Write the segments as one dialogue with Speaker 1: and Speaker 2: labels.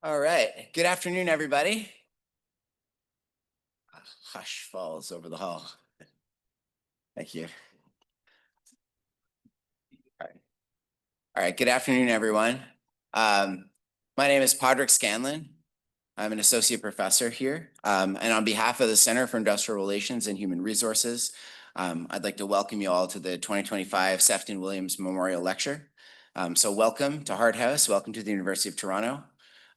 Speaker 1: All right. Good afternoon, everybody. A hush falls over the hall. Thank you. All right. Good afternoon, everyone. My name is Padraig Scanlon. I'm an associate professor here. And on behalf of the Center for Industrial Relations and Human Resources, I'd like to welcome you all to the 2025 Sefton-Williams Memorial Lecture. So welcome to Hart House. Welcome to the University of Toronto.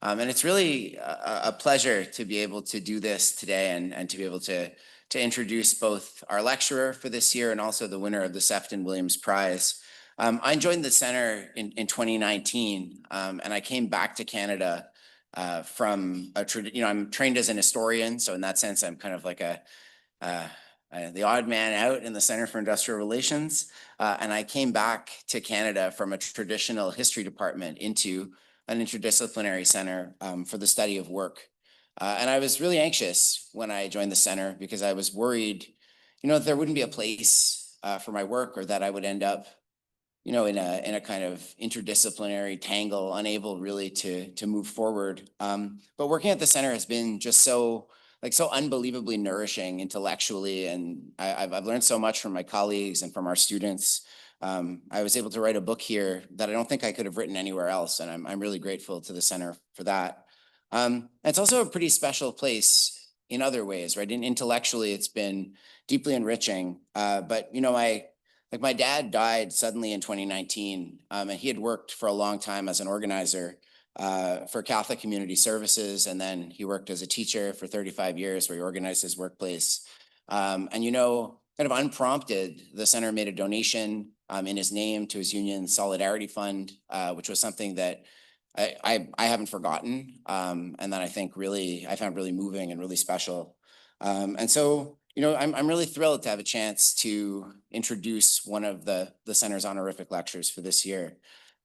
Speaker 1: And it's really a pleasure to be able to do this today and to be able to introduce both our lecturer for this year and also the winner of the Sefton-Williams Prize. I joined the center in 2019, and I came back to Canada from I'm trained as an historian, so in that sense, I'm kind of like the odd man out in the Center for Industrial Relations, and I came back to Canada from a traditional history department into an interdisciplinary center for the study of work. And I was really anxious when I joined the center because I was worried, that there wouldn't be a place for my work, or that I would end up, in a kind of interdisciplinary tangle, unable really to move forward. But working at the center has been just so unbelievably nourishing intellectually, and I've learned so much from my colleagues and from our students. I was able to write a book here that I don't think I could have written anywhere else, and I'm really grateful to the center for that. It's also a pretty special place in other ways, right? And intellectually, it's been deeply enriching. But my dad died suddenly in 2019, and he had worked for a long time as an organizer for Catholic Community Services, and then he worked as a teacher for 35 years, where he organized his workplace. And kind of unprompted, the center made a donation in his name to his union Solidarity Fund, which was something that I haven't forgotten, and that I found really moving and really special. And so, I'm really thrilled to have a chance to introduce one of the center's honorific lectures for this year.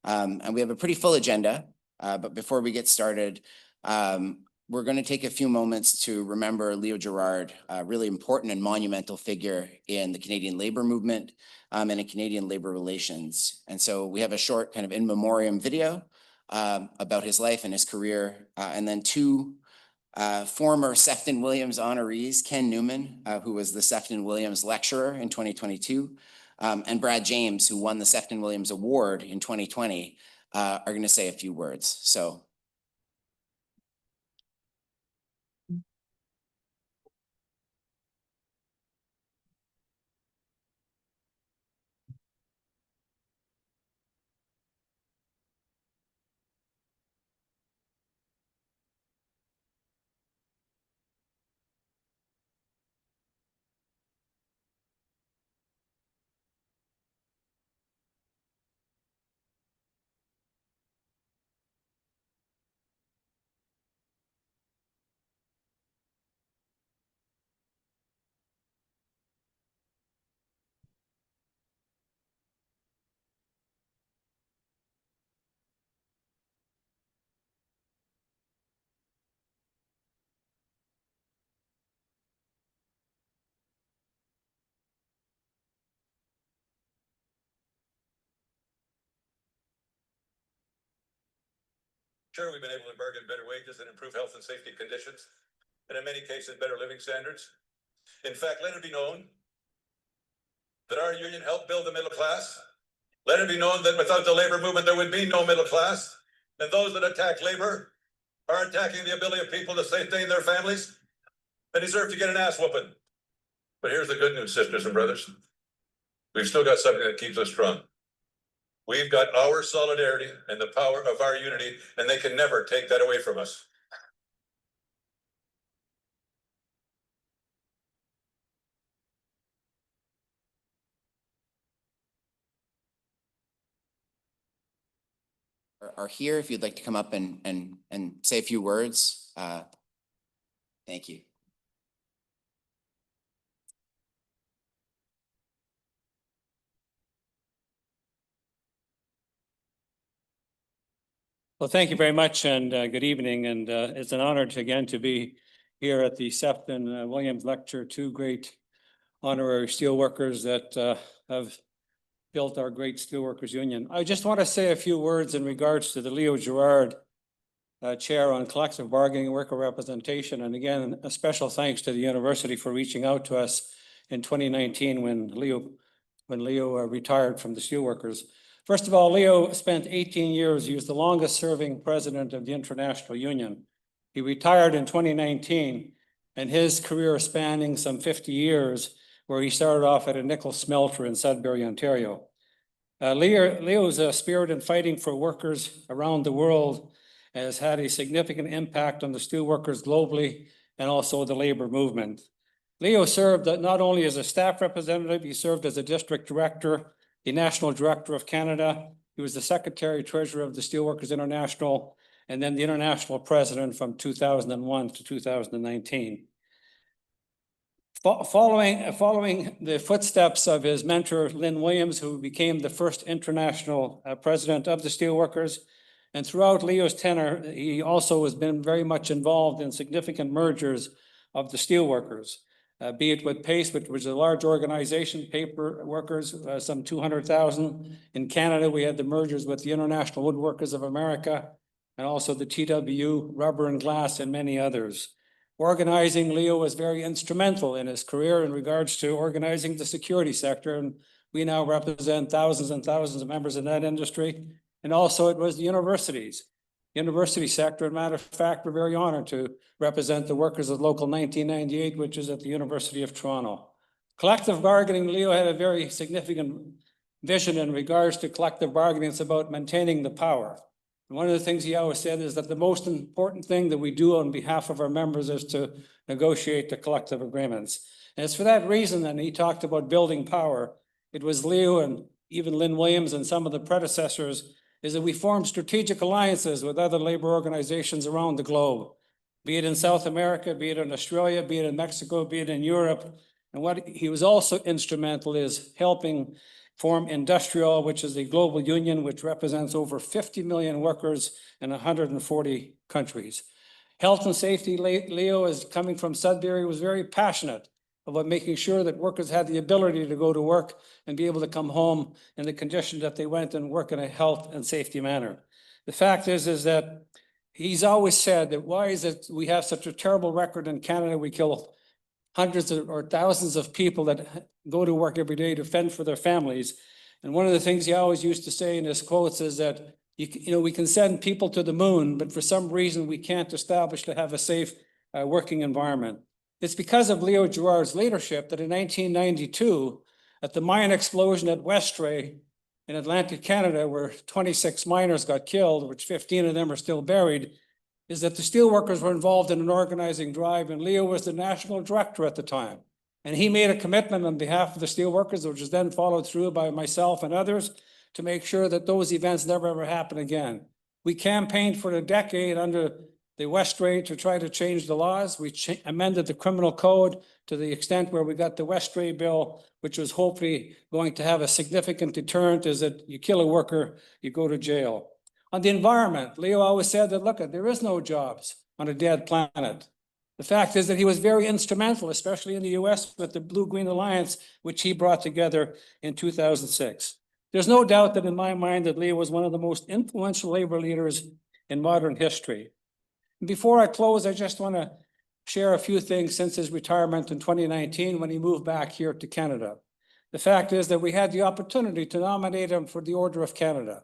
Speaker 1: And we have a pretty full agenda, but before we get started, we're going to take a few moments to remember Leo Gerard, a really important and monumental figure in the Canadian labor movement and in Canadian labor relations. And so we have a short kind of in memoriam video about his life and his career, and then two former Sefton-Williams honorees, Ken Newman, who was the Sefton-Williams lecturer in 2022, and Brad James, who won the Sefton-Williams Award in 2020, are going to say a few words. So.
Speaker 2: Sure, we've been able to bargain better wages and improve health and safety conditions, and in many cases, better living standards. In fact, let it be known that our union helped build the middle class. Let it be known that without the labor movement, there would be no middle class. And those that attack labor are attacking the ability of people to sustain their families and deserve to get an ass whooping. But here's the good news, sisters and brothers. We've still got something that keeps us strong. We've got our solidarity and the power of our unity, and they can never take that away from us.
Speaker 1: Are here if you'd like to come up and say a few words. Thank you.
Speaker 3: Well, thank you very much, and good evening. And it's an honor again to be here at the Sefton-Williams Lecture. Two great honorary steelworkers that have built our great steelworkers union. I just want to say a few words in regards to the Leo Gerard chair on collective bargaining and worker representation. And again, a special thanks to the university for reaching out to us in 2019 when Leo retired from the steelworkers. First of all, Leo spent 18 years. He was the longest serving president of the International Union. He retired in 2019, and his career spanning some 50 years, where he started off at a nickel smelter in Sudbury, Ontario. Leo's spirit in fighting for workers around the world has had a significant impact on the steelworkers globally and also the labor movement. Leo served not only as a staff representative, he served as a district director, the national director of Canada. He was the secretary treasurer of the Steelworkers International, and then the international president from 2001 to 2019. Following the footsteps of his mentor, Lynn Williams, who became the first international president of the Steelworkers, and throughout Leo's tenure, he also has been very much involved in significant mergers of the steelworkers, be it with PACE, which was a large organization, paper workers, some 200,000. In Canada, we had the mergers with the International Woodworkers of America, and also the TW, Rubber and Glass, and many others. Organizing, Leo was very instrumental in his career in regards to organizing the security sector, and we now represent thousands and thousands of members in that industry. And also it was the universities. University sector, as a matter of fact, we're very honored to represent the workers of Local 1998, which is at the University of Toronto. Collective bargaining, Leo had a very significant vision in regards to collective bargaining. It's about maintaining the power. And one of the things he always said is that the most important thing that we do on behalf of our members is to negotiate the collective agreements. And it's for that reason that he talked about building power. It was Leo and even Lynn Williams and some of the predecessors is that we formed strategic alliances with other labor organizations around the globe, be it in South America, be it in Australia, be it in Mexico, be it in Europe. And what he was also instrumental is helping form Industrial, which is a global union which represents over 50 million workers in 140 countries. Health and safety, Leo, is coming from Sudbury, was very passionate about making sure that workers had the ability to go to work and be able to come home in the conditions that they went and work in a health and safety manner. The fact is that he's always said that why is it we have such a terrible record in Canada? We kill hundreds or thousands of people that go to work every day to fend for their families. And one of the things he always used to say in his quotes is that, we can send people to the moon, but for some reason we can't establish to have a safe working environment. It's because of Leo Gerard's leadership that in 1992, at the mine explosion at Westray in Atlantic Canada, where 26 miners got killed, which 15 of them are still buried, is that the steelworkers were involved in an organizing drive, and Leo was the national director at the time. And he made a commitment on behalf of the steelworkers, which was then followed through by myself and others, to make sure that those events never ever happen again. We campaigned for a decade under the Westray to try to change the laws. We amended the criminal code to the extent where we got the Westray bill, which was hopefully going to have a significant deterrent, is that you kill a worker, you go to jail. On the environment, Leo always said that, look, there is no jobs on a dead planet. The fact is that he was very instrumental, especially in the US with the Blue-Green Alliance, which he brought together in 2006. There's no doubt that in my mind that Leo was one of the most influential labor leaders in modern history. Before I close, I just want to share a few things since his retirement in 2019 when he moved back here to Canada. The fact is that we had the opportunity to nominate him for the Order of Canada.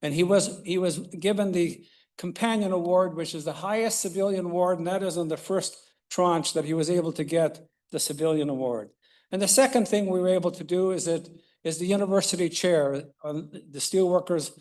Speaker 3: And he was given the Companion Award, which is the highest civilian award, and that is on the first tranche that he was able to get the civilian award. And the second thing we were able to do is the university chair on the Steelworkers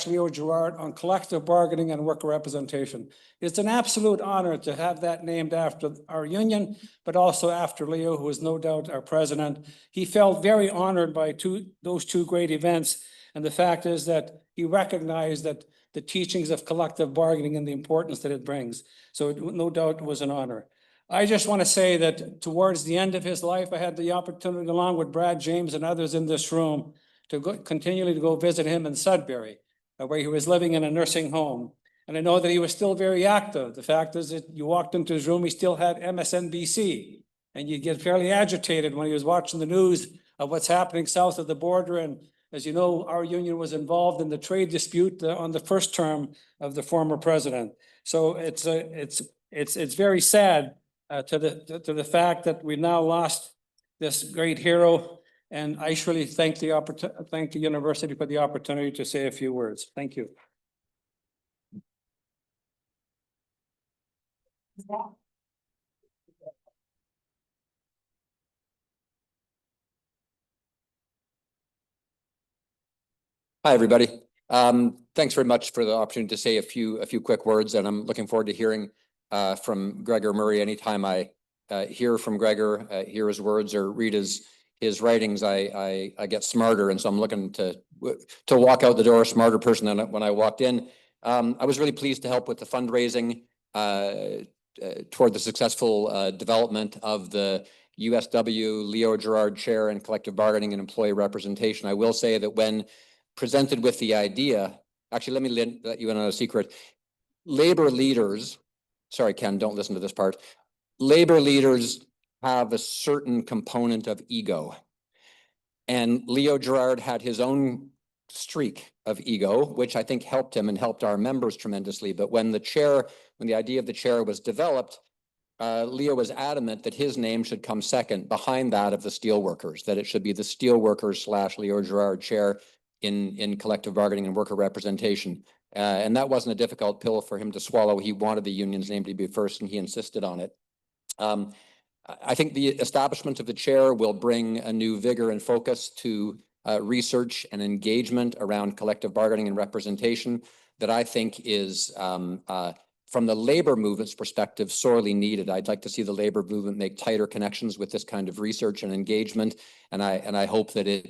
Speaker 3: / Leo Gerard on collective bargaining and worker representation. It's an absolute honor to have that named after our union, but also after Leo, who is no doubt our president. He felt very honored by those two great events. And the fact is that he recognized that the teachings of collective bargaining and the importance that it brings. So it no doubt was an honor. I just want to say that towards the end of his life, I had the opportunity, along with Brad James and others in this room, to continually to go visit him in Sudbury, where he was living in a nursing home. And I know that he was still very active. The fact is that you walked into his room, he still had MSNBC, and you get fairly agitated when he was watching the news of what's happening south of the border, and As you know, our union was involved in the trade dispute on the first term of the former president. So it's very sad to the fact that we now lost this great hero. And I surely thank the university for the opportunity to say a few words. Thank you.
Speaker 4: Hi, everybody. Thanks very much for the opportunity to say a few quick words, and I'm looking forward to hearing from Gregor Murray. Anytime I hear from Gregor, hear his words or read his writings, I get smarter, and so I'm looking to walk out the door a smarter person than when I walked in. I was really pleased to help with the fundraising toward the successful development of the USW Leo Gerard Chair in Collective Bargaining and Employee Representation. I will say that when presented with the idea, actually, let me let you in on a secret. Labor leaders, sorry, Ken, don't listen to this part. Labor leaders have a certain component of ego. And Leo Gerard had his own streak of ego, which I think helped him and helped our members tremendously. But when the idea of the chair was developed, Leo was adamant that his name should come second behind that of the steelworkers, that it should be the steelworkers / Leo Gerard chair in collective bargaining and worker representation. And that wasn't a difficult pill for him to swallow. He wanted the union's name to be first, and he insisted on it. I think the establishment of the chair will bring a new vigor and focus to research and engagement around collective bargaining and representation that I think is, from the labor movement's perspective, sorely needed. I'd like to see the labor movement make tighter connections with this kind of research and engagement, and I hope that it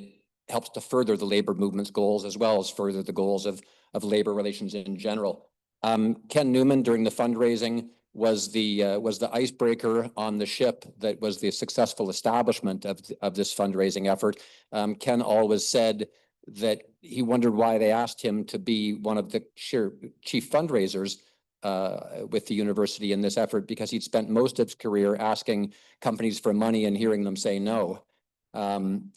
Speaker 4: helps to further the labor movement's goals as well as further the goals of labor relations in general. Ken Newman, during the fundraising, was the icebreaker on the ship that was the successful establishment of this fundraising effort. Ken always said that he wondered why they asked him to be one of the chief fundraisers with the university in this effort, because he'd spent most of his career asking companies for money and hearing them say no.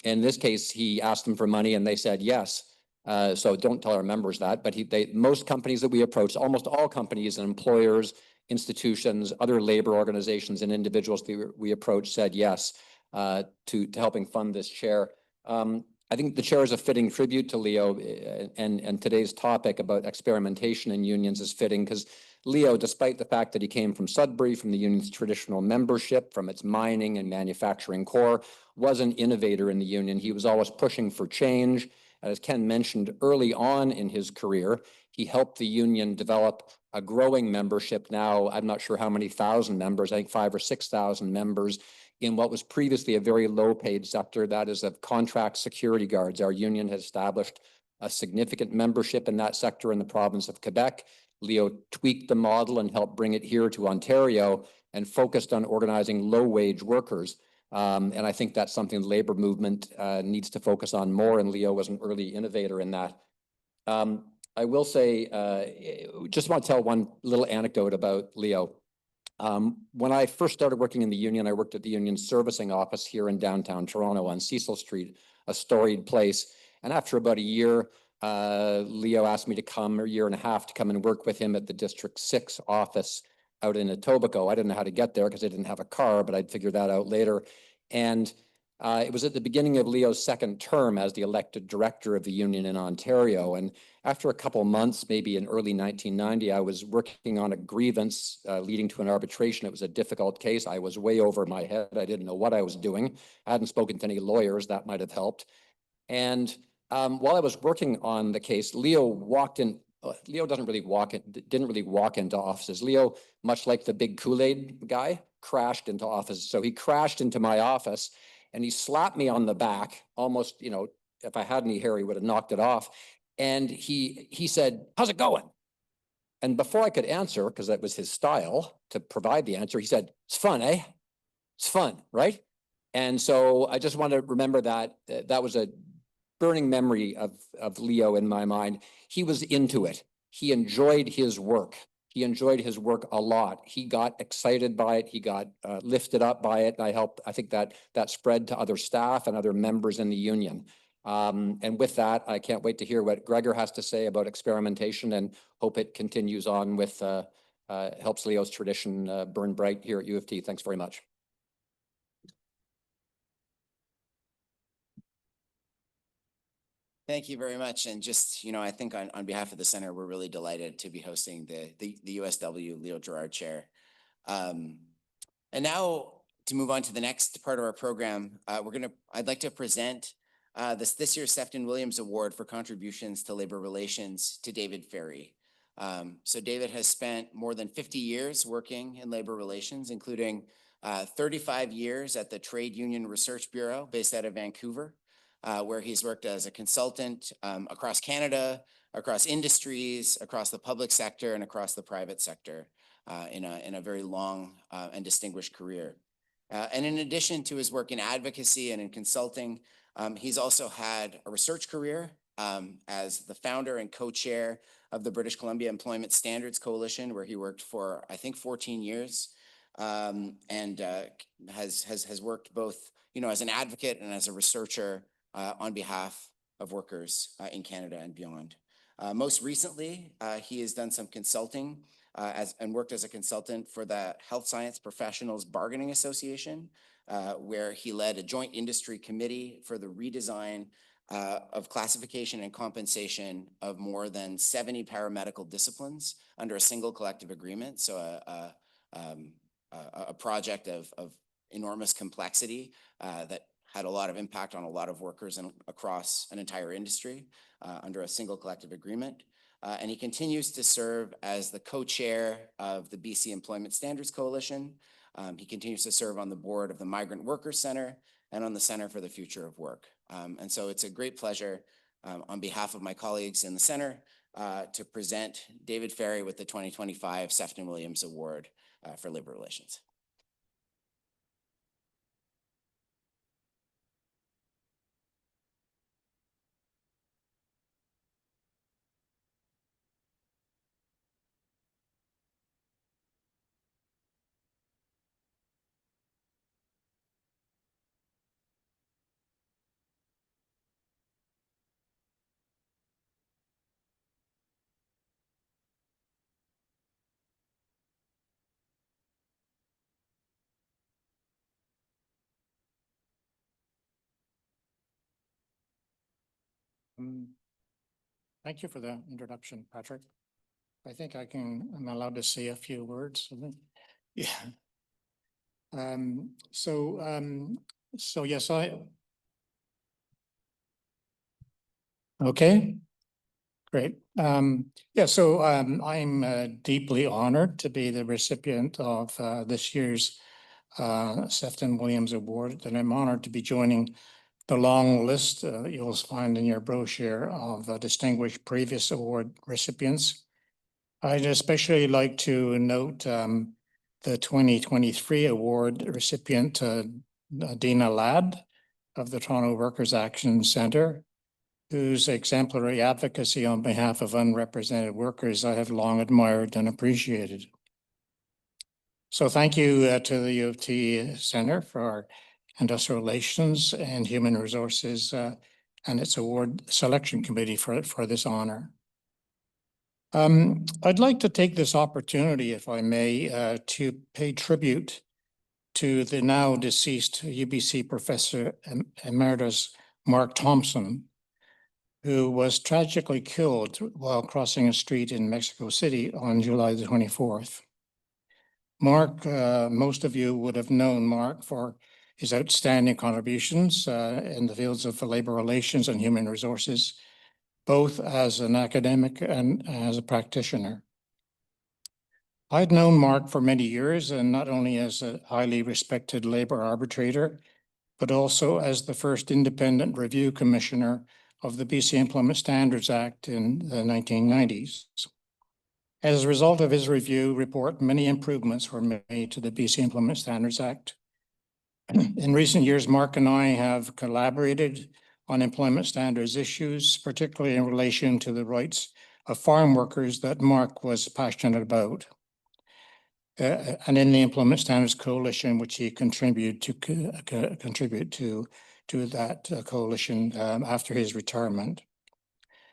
Speaker 4: In this case, he asked them for money and they said yes. So don't tell our members that, but most companies that we approached, almost all companies and employers, institutions, other labor organizations and individuals that we approached said yes to helping fund this chair. I think the chair is a fitting tribute to Leo, and today's topic about experimentation in unions is fitting because Leo, despite the fact that he came from Sudbury, from the union's traditional membership, from its mining and manufacturing core, was an innovator in the union. He was always pushing for change. As Ken mentioned, early on in his career, he helped the union develop a growing membership. Now, I'm not sure how many thousand members, I think 5,000 or 6,000 members in what was previously a very low-paid sector, that is of contract security guards. Our union has established a significant membership in that sector in the province of Quebec. Leo tweaked the model and helped bring it here to Ontario and focused on organizing low-wage workers. And I think that's something the labor movement needs to focus on more, and Leo was an early innovator in that. I will say, just want to tell one little anecdote about Leo. When I first started working in the union, I worked at the union servicing office here in downtown Toronto on Cecil Street, a storied place. And after about a year, Leo asked me to come, or a year and a half, to come and work with him at the District 6 office out in Etobicoke. I didn't know how to get there because I didn't have a car, but I'd figure that out later. And it was at the beginning of Leo's second term as the elected director of the union in Ontario. And after a couple of months, maybe in early 1990, I was working on a grievance leading to an arbitration. It was a difficult case. I was way over my head. I didn't know what I was doing. I hadn't spoken to any lawyers. That might have helped. And while I was working on the case, Leo walked in. Leo didn't really walk into offices. Leo, much like the big Kool-Aid guy, crashed into offices. So he crashed into my office and he slapped me on the back, almost, if I had any hair, he would have knocked it off. And he said, "How's it going?" And before I could answer, because that was his style to provide the answer, he said, "It's fun, eh? It's fun, right?" And so I just want to remember that that was a burning memory of Leo in my mind. He was into it. He enjoyed his work. He enjoyed his work a lot. He got excited by it. He got lifted up by it. I think that spread to other staff and other members in the union. And with that, I can't wait to hear what Gregor has to say about experimentation and hope it continues on with helps Leo's tradition burn bright here at U of T. Thanks very much.
Speaker 1: Thank you very much. And just, I think on behalf of the center, we're really delighted to be hosting the USW Leo Gerard Chair. And now to move on to the next part of our program, I'd like to present this year's Sefton-Williams Award for contributions to labor relations to David Fairey. So David has spent more than 50 years working in labor relations, including 35 years at the Trade Union Research Bureau based out of Vancouver, where he's worked as a consultant across Canada, across industries, across the public sector, and across the private sector in a very long and distinguished career. And in addition to his work in advocacy and in consulting, he's also had a research career as the founder and co-chair of the British Columbia Employment Standards Coalition, where he worked for, I think, 14 years, and has worked both, as an advocate and as a researcher on behalf of workers in Canada and beyond. Most recently, he has done some consulting and worked as a consultant for the Health Science Professionals Bargaining Association, where he led a joint industry committee for the redesign of classification and compensation of more than 70 paramedical disciplines under a single collective agreement. So a project of enormous complexity that had a lot of impact on a lot of workers and across an entire industry under a single collective agreement. And he continues to serve as the co-chair of the BC Employment Standards Coalition. He continues to serve on the board of the Migrant Workers Center and on the Center for the Future of Work. And so it's a great pleasure on behalf of my colleagues in the center to present David Fairey with the 2025 Sefton-Williams Award for Labor Relations.
Speaker 5: Thank you for the introduction, Patrick. I think I'm allowed to say a few words. Yeah. So yes, okay, great. Yeah, so I'm deeply honored to be the recipient of this year's Sefton-Williams Award, and I'm honored to be joining the long list you'll find in your brochure of distinguished previous award recipients. I'd especially like to note the 2023 award recipient, Dina Ladd of the Toronto Workers' Action Centre, whose exemplary advocacy on behalf of unrepresented workers I have long admired and appreciated. So thank you to the U of T Centre for our Industrial Relations and Human Resources and its award selection committee for this honor. I'd like to take this opportunity, if I may, to pay tribute to the now deceased UBC Professor Emeritus Mark Thompson, who was tragically killed while crossing a street in Mexico City on July the 24th. Mark, most of you would have known Mark for his outstanding contributions in the fields of labor relations and human resources, both as an academic and as a practitioner. I'd known Mark for many years, and not only as a highly respected labor arbitrator, but also as the first independent review commissioner of the BC Employment Standards Act in the 1990s. As a result of his review report, many improvements were made to the BC Employment Standards Act. In recent years, Mark and I have collaborated on employment standards issues, particularly in relation to the rights of farm workers that Mark was passionate about. And in the Employment Standards Coalition, which he contributed to to that coalition after his retirement.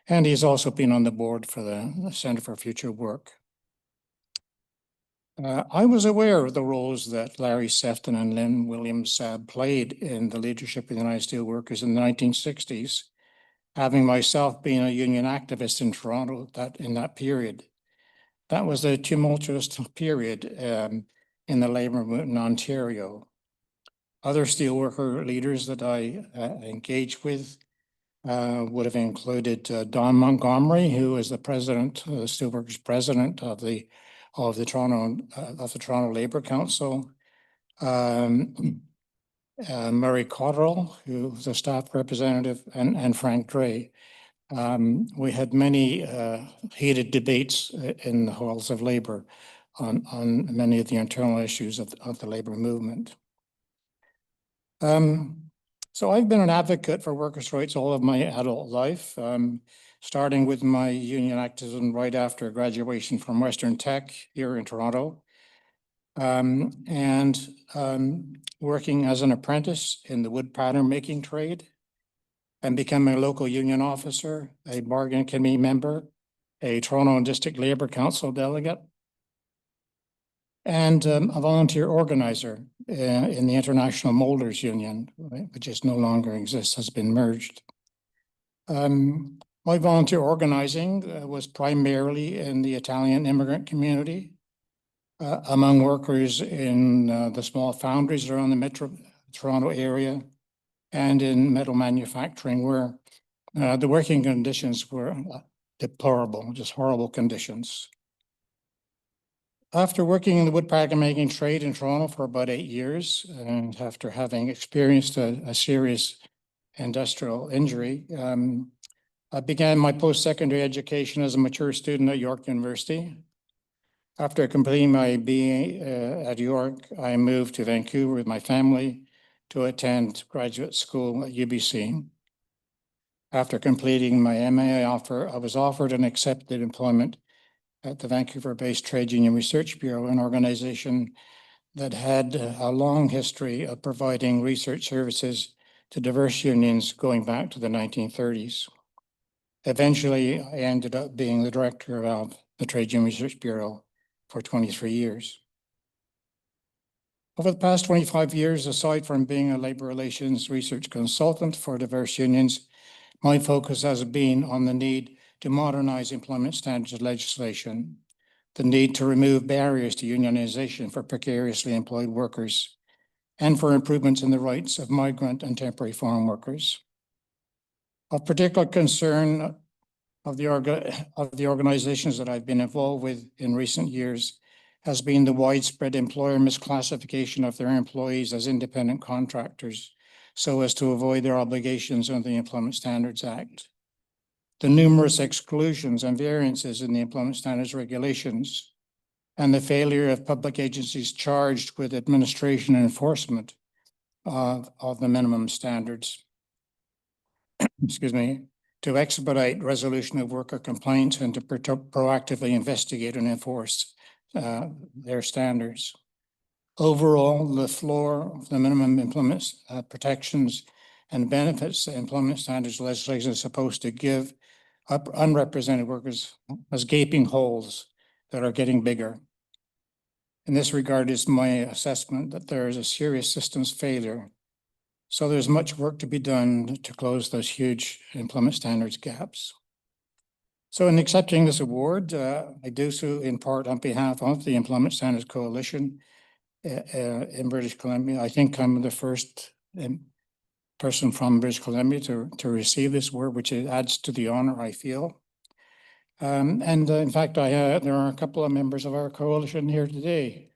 Speaker 5: And he's also been on the board for the Center for Future Work. I was aware of the roles that Larry Sefton and Lynn Williams played in the leadership of the United Steelworkers in the 1960s, having myself been a union activist in Toronto in that period. That was a tumultuous period in the labour movement in Ontario. Other steelworker leaders that I engaged with would have included Don Montgomery, who was the president, the steelworkers president of the Toronto Labour Council. Murray Cotterill, who was a staff representative, and Frank Dre. We had many heated debates in the halls of labour on many of the internal issues of the labour movement. So I've been an advocate for workers' rights all of my adult life, starting with my union activism right after graduation from Western Tech here in Toronto, and working as an apprentice in the wood pattern making trade, and becoming a local union officer, a bargaining committee member, a Toronto District Labour Council delegate, and a volunteer organizer in the International Molders Union, which is no longer exists, has been merged. My volunteer organizing was primarily in the Italian immigrant community, among workers in the small foundries around the Metro Toronto area, and in metal manufacturing, where the working conditions were deplorable, just horrible conditions. After working in the wood pattern making trade in Toronto for about 8 years, and after having experienced a serious industrial injury, I began my post-secondary education as a mature student at York University. After completing my BA at York, I moved to Vancouver with my family to attend graduate school at UBC. After completing my MA offer, I was offered and accepted employment at the Vancouver-based Trade Union Research Bureau, an organization that had a long history of providing research services to diverse unions going back to the 1930s. Eventually, I ended up being the director of the Trade Union Research Bureau for 23 years. Over the past 25 years, aside from being a labor relations research consultant for diverse unions, my focus has been on the need to modernize employment standards legislation, the need to remove barriers to unionization for precariously employed workers, and for improvements in the rights of migrant and temporary foreign workers. Of particular concern of the organizations that I've been involved with in recent years has been the widespread employer misclassification of their employees as independent contractors so as to avoid their obligations under the Employment Standards Act. The numerous exclusions and variances in the Employment Standards regulations, and the failure of public agencies charged with administration and enforcement of the minimum standards, excuse me, to expedite resolution of worker complaints and to proactively investigate and enforce their standards. Overall, the floor of the minimum employment protections and benefits the employment standards legislation is supposed to give up unrepresented workers as gaping holes that are getting bigger. In this regard, is my assessment that there is a serious systems failure. So there's much work to be done to close those huge employment standards gaps. So in accepting this award, I do so in part on behalf of the Employment Standards Coalition in British Columbia. I think I'm the first person from British Columbia to receive this award, which adds to the honor I feel. In fact, there are a couple of members of our coalition here today.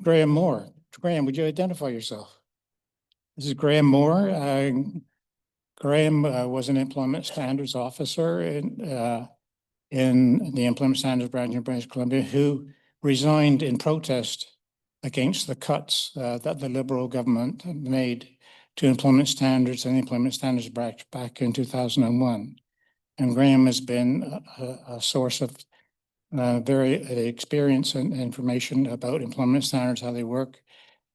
Speaker 5: Graham Moore. Graham, would you identify yourself? This is Graham Moore. Graham was an employment standards officer in the Employment Standards branch in British Columbia who resigned in protest against the cuts that the Liberal government made to employment standards and the Employment Standards branch back in 2001. And Graham has been a source of very experience and information about employment standards, how they work,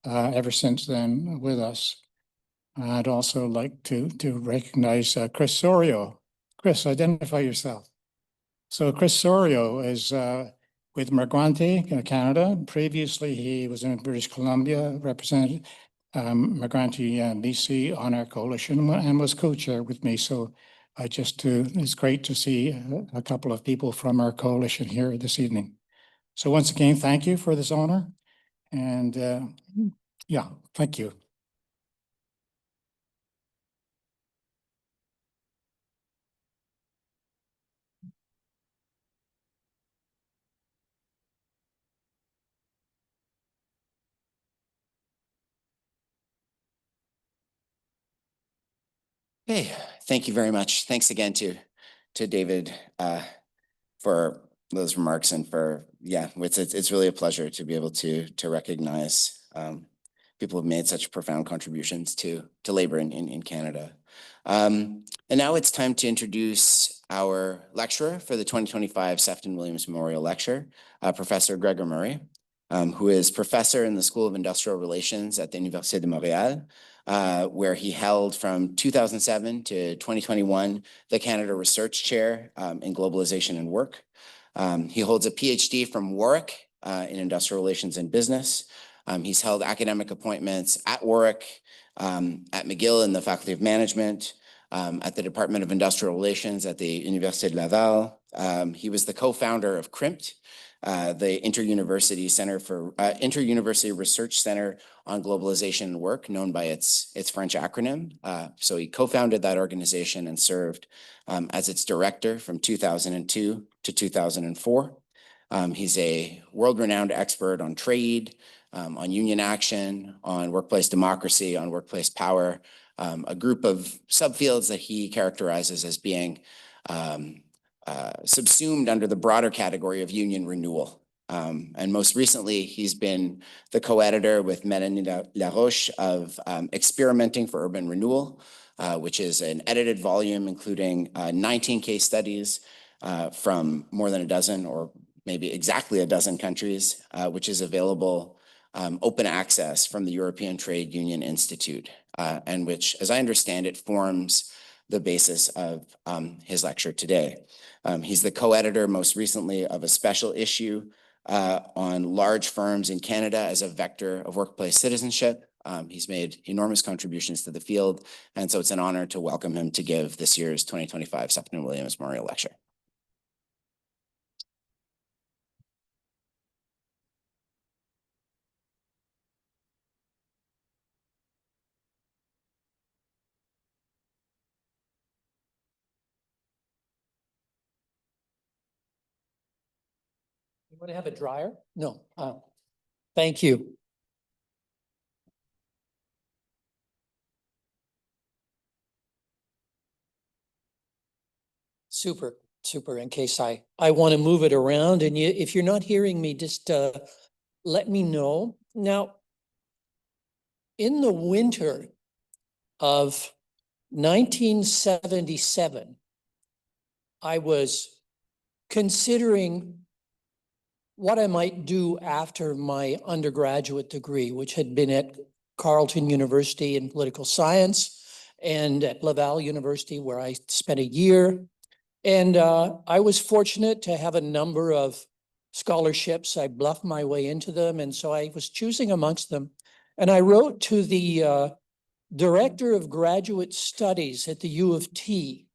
Speaker 5: ever since then with us. I'd also like to recognize Chris Sorio. Chris, identify yourself. So Chris Sorio is with Migrante Canada. Previously, he was in British Columbia, represented Migrante BC on our coalition and was co-chair with me. So it's great to see a couple of people from our coalition here this evening. So once again, thank you for this honor. And yeah, thank you.
Speaker 1: Okay, thank you very much. Thanks again to David for those remarks and for, yeah, it's really a pleasure to be able to recognize people who have made such profound contributions to labor in Canada. And now it's time to introduce our lecturer for the 2025 Sefton-Williams Memorial Lecture, Professor Gregor Murray, who is professor in the School of Industrial Relations at the Université de Montréal, where he held from 2007 to 2021 the Canada Research Chair in Globalization and Work. He holds a PhD from Warwick in Industrial Relations and Business. He's held academic appointments at Warwick, at McGill in the Faculty of Management, at the Department of Industrial Relations at the Université de Laval. He was the co-founder of CRIMT, the Inter-University Research Center on Globalization and Work, known by its French acronym. So he co-founded that organization and served as its director from 2002 to 2004. He's a world-renowned expert on trade, on union action, on workplace democracy, on workplace power, a group of subfields that he characterizes as being subsumed under the broader category of union renewal. And most recently, he's been the co-editor with Mélanie Laroche of Experimenting for Urban Renewal, which is an edited volume including 19 case studies from more than a dozen or maybe exactly a dozen countries, which is available open access from the European Trade Union Institute, and which, as I understand it, forms the basis of his lecture today. He's the co-editor most recently of a special issue on large firms in Canada as a vector of workplace citizenship. He's made enormous contributions to the field, and so it's an honor to welcome him to give this year's 2025 Sefton-Williams Memorial Lecture.
Speaker 6: You want to have a dryer? No. Thank you. Super, super. In case I want to move it around, and if you're not hearing me, just let me know. Now, in the winter of 1977, I was considering what I might do after my undergraduate degree, which had been at Carleton University in political science and at Laval University, where I spent a year. And I was fortunate to have a number of scholarships. I bluffed my way into them. And so I was choosing amongst them. And I wrote to the Director of Graduate Studies at the U of T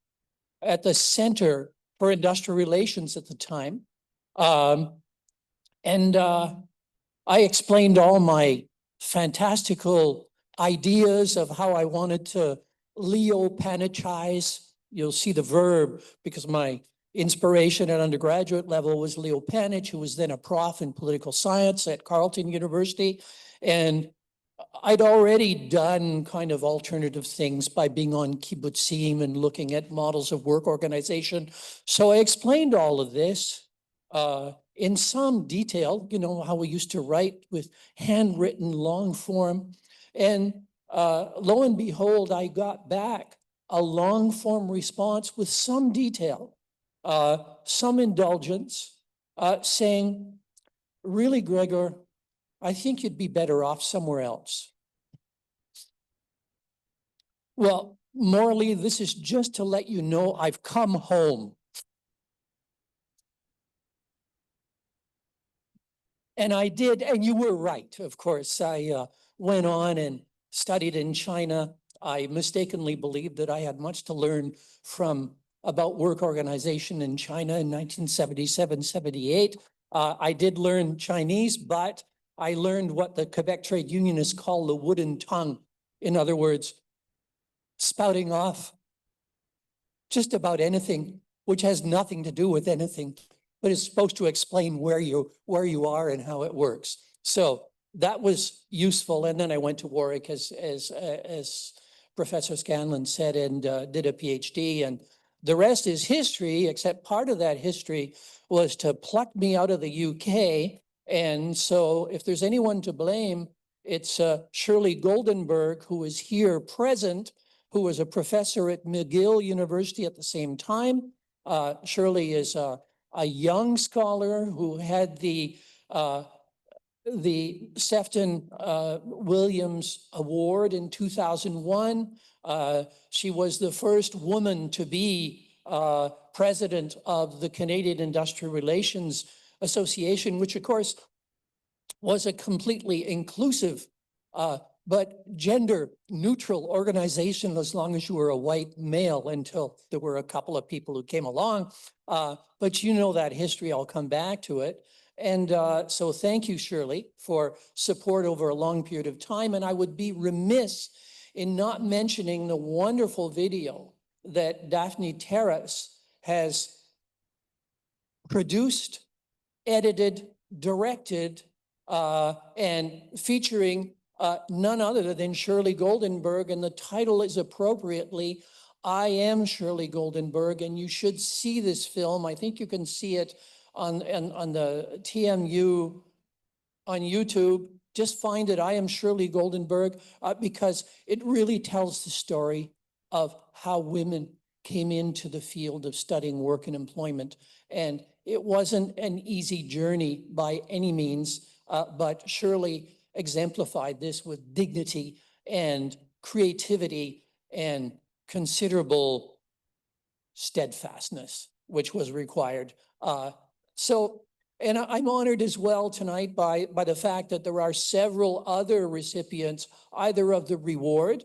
Speaker 6: at the Center for Industrial Relations at the time. And I explained all my fantastical ideas of how I wanted to Leo-Panichize. You'll see the verb because my inspiration at undergraduate level was Leo Panich, who was then a prof in political science at Carleton University. And I'd already done kind of alternative things by being on kibbutzim and looking at models of work organization. So I explained all of this in some detail, you know, how we used to write with handwritten long form. And lo and behold, I got back a long form response with some detail, some indulgence, saying, really, Gregor, I think you'd be better off somewhere else. Well, Morley, this is just to let you know I've come home. And I did, and you were right, of course. I went on and studied in China. I mistakenly believed that I had much to learn from about work organization in China in 1977, 78. I did learn Chinese, but I learned what the Quebec trade unionists call the wooden tongue. In other words, spouting off just about anything, which has nothing to do with anything, but is supposed to explain where you are and how it works. So that was useful. And then I went to Warwick, as Professor Scanlon said, and did a PhD. And the rest is history, except part of that history was to pluck me out of the UK. And so if there's anyone to blame, it's Shirley Goldenberg, who is here present, who was a professor at McGill University at the same time. Shirley is a young scholar who had the Sefton-Williams Award in 2001. She was the first woman to be president of the Canadian Industrial Relations Association, which of course was a completely inclusive but gender neutral organization as long as you were a white male, until there were a couple of people who came along. But you know that history, I'll come back to it. And so thank you, Shirley, for support over a long period of time. And I would be remiss in not mentioning the wonderful video that Daphne Terrace has produced, edited, directed, and featuring none other than Shirley Goldenberg. And the title is appropriately, I Am Shirley Goldenberg. And you should see this film. I think you can see it on the TMU on YouTube. Just find it, I Am Shirley Goldenberg, because it really tells the story of how women came into the field of studying work and employment. And it wasn't an easy journey by any means, but Shirley exemplified this with dignity and creativity and considerable steadfastness, which was required. And I'm honored as well tonight by the fact that there are several other recipients, either of the reward,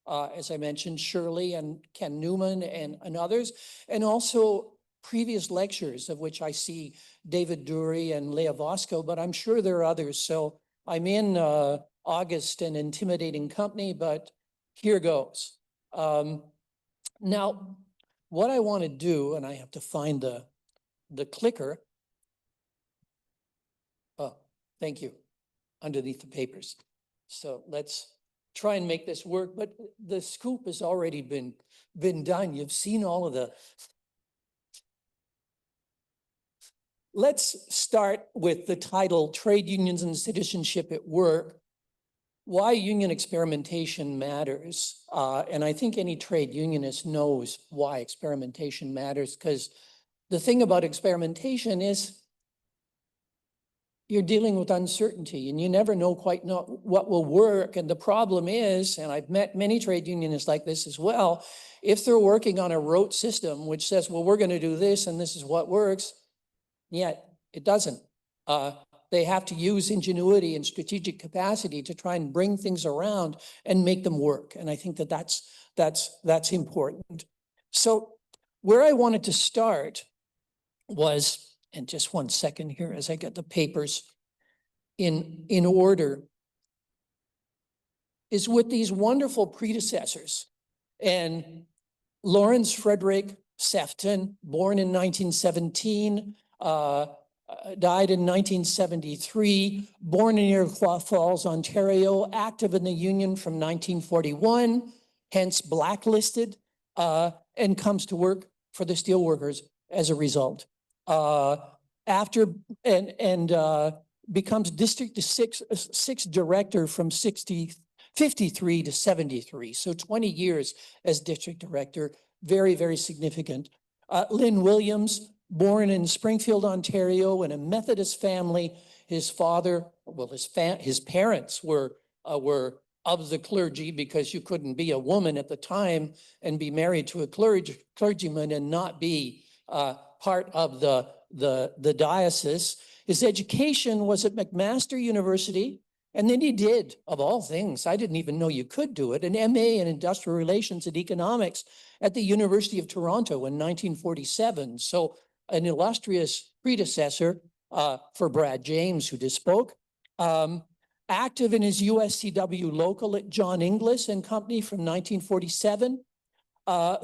Speaker 6: as I mentioned, Shirley and Ken Newman and others, and also previous lectures, of which I see David Dury and Leah Vosco, but I'm sure there are others. So I'm in August, an intimidating company, but here goes. Now, what I want to do, and I have to find the clicker. Oh, thank you, underneath the papers. So let's try and make this work, but the scoop has already been done. You've seen all of the. Let's start with the title, Trade Unions and Citizenship at Work, Why Union Experimentation Matters. And I think any trade unionist knows why experimentation matters, because the thing about experimentation is you're dealing with uncertainty and you never know quite what will work. And the problem is, and I've met many trade unionists like this as well, if they're working on a rote system which says, well, we're going to do this and this is what works, yet it doesn't. They have to use ingenuity and strategic capacity to try and bring things around and make them work. And I think that that's important. So where I wanted to start was, and just one second here as I get the papers in order, is with these wonderful predecessors. And Lawrence Frederick Sefton, born in 1917, died in 1973, born in Iroquois Falls, Ontario, active in the union from 1941, hence blacklisted, and comes to work for the steelworkers as a result. Becomes District 6 director from 53 to 73. So 20 years as district director, very, very significant. Lynn Williams, born in Springfield, Ontario, in a Methodist family. His father, well, his parents were of the clergy, because you couldn't be a woman at the time and be married to a clergyman and not be part of the diocese. His education was at McMaster University, and then he did, of all things, I didn't even know you could do it, an MA in Industrial Relations and Economics at the University of Toronto in 1947. So an illustrious predecessor for Brad James, who just spoke. Active in his USCW local at John Inglis and Company from 1947,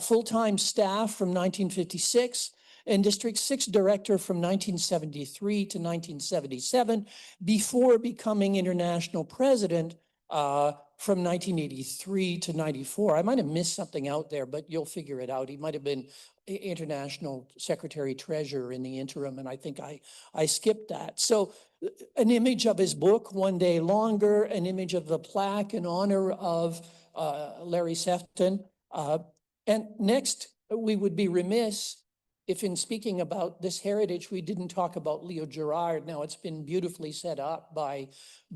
Speaker 6: full-time staff from 1956, and District 6 Director from 1973 to 1977, before becoming International President from 1983 to 94. I might have missed something out there, but you'll figure it out. He might have been International Secretary Treasurer in the interim, and I think I skipped that. So an image of his book, One Day Longer, an image of the plaque in honor of Larry Sefton. And next, we would be remiss if in speaking about this heritage, we didn't talk about Leo Gerard. Now, it's been beautifully set up by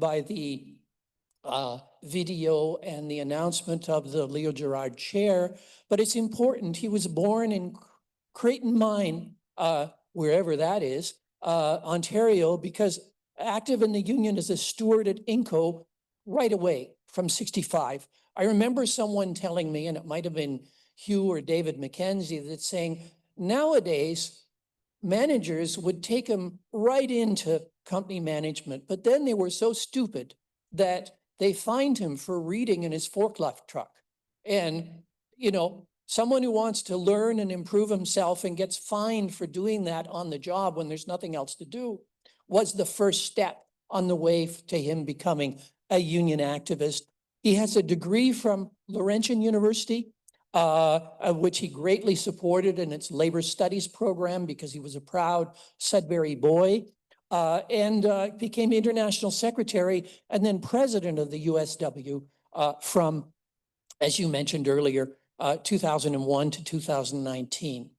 Speaker 6: the video and the announcement of the Leo Gerard chair, but it's important. He was born in Creighton Mine, wherever that is, Ontario, because active in the union as a steward at Inco right away from 65. I remember someone telling me, and it might have been Hugh or David McKenzie, that's saying nowadays managers would take them right into company management, but then they were so stupid that they fined him for reading in his forklift truck. And, you know, someone who wants to learn and improve himself and gets fined for doing that on the job when there's nothing else to do was the first step on the way to him becoming a union activist. He has a degree from Laurentian University, which he greatly supported in its labor studies program because he was a proud Sudbury boy. And became international secretary and then president of the USW from, as you mentioned earlier, 2001 to 2019.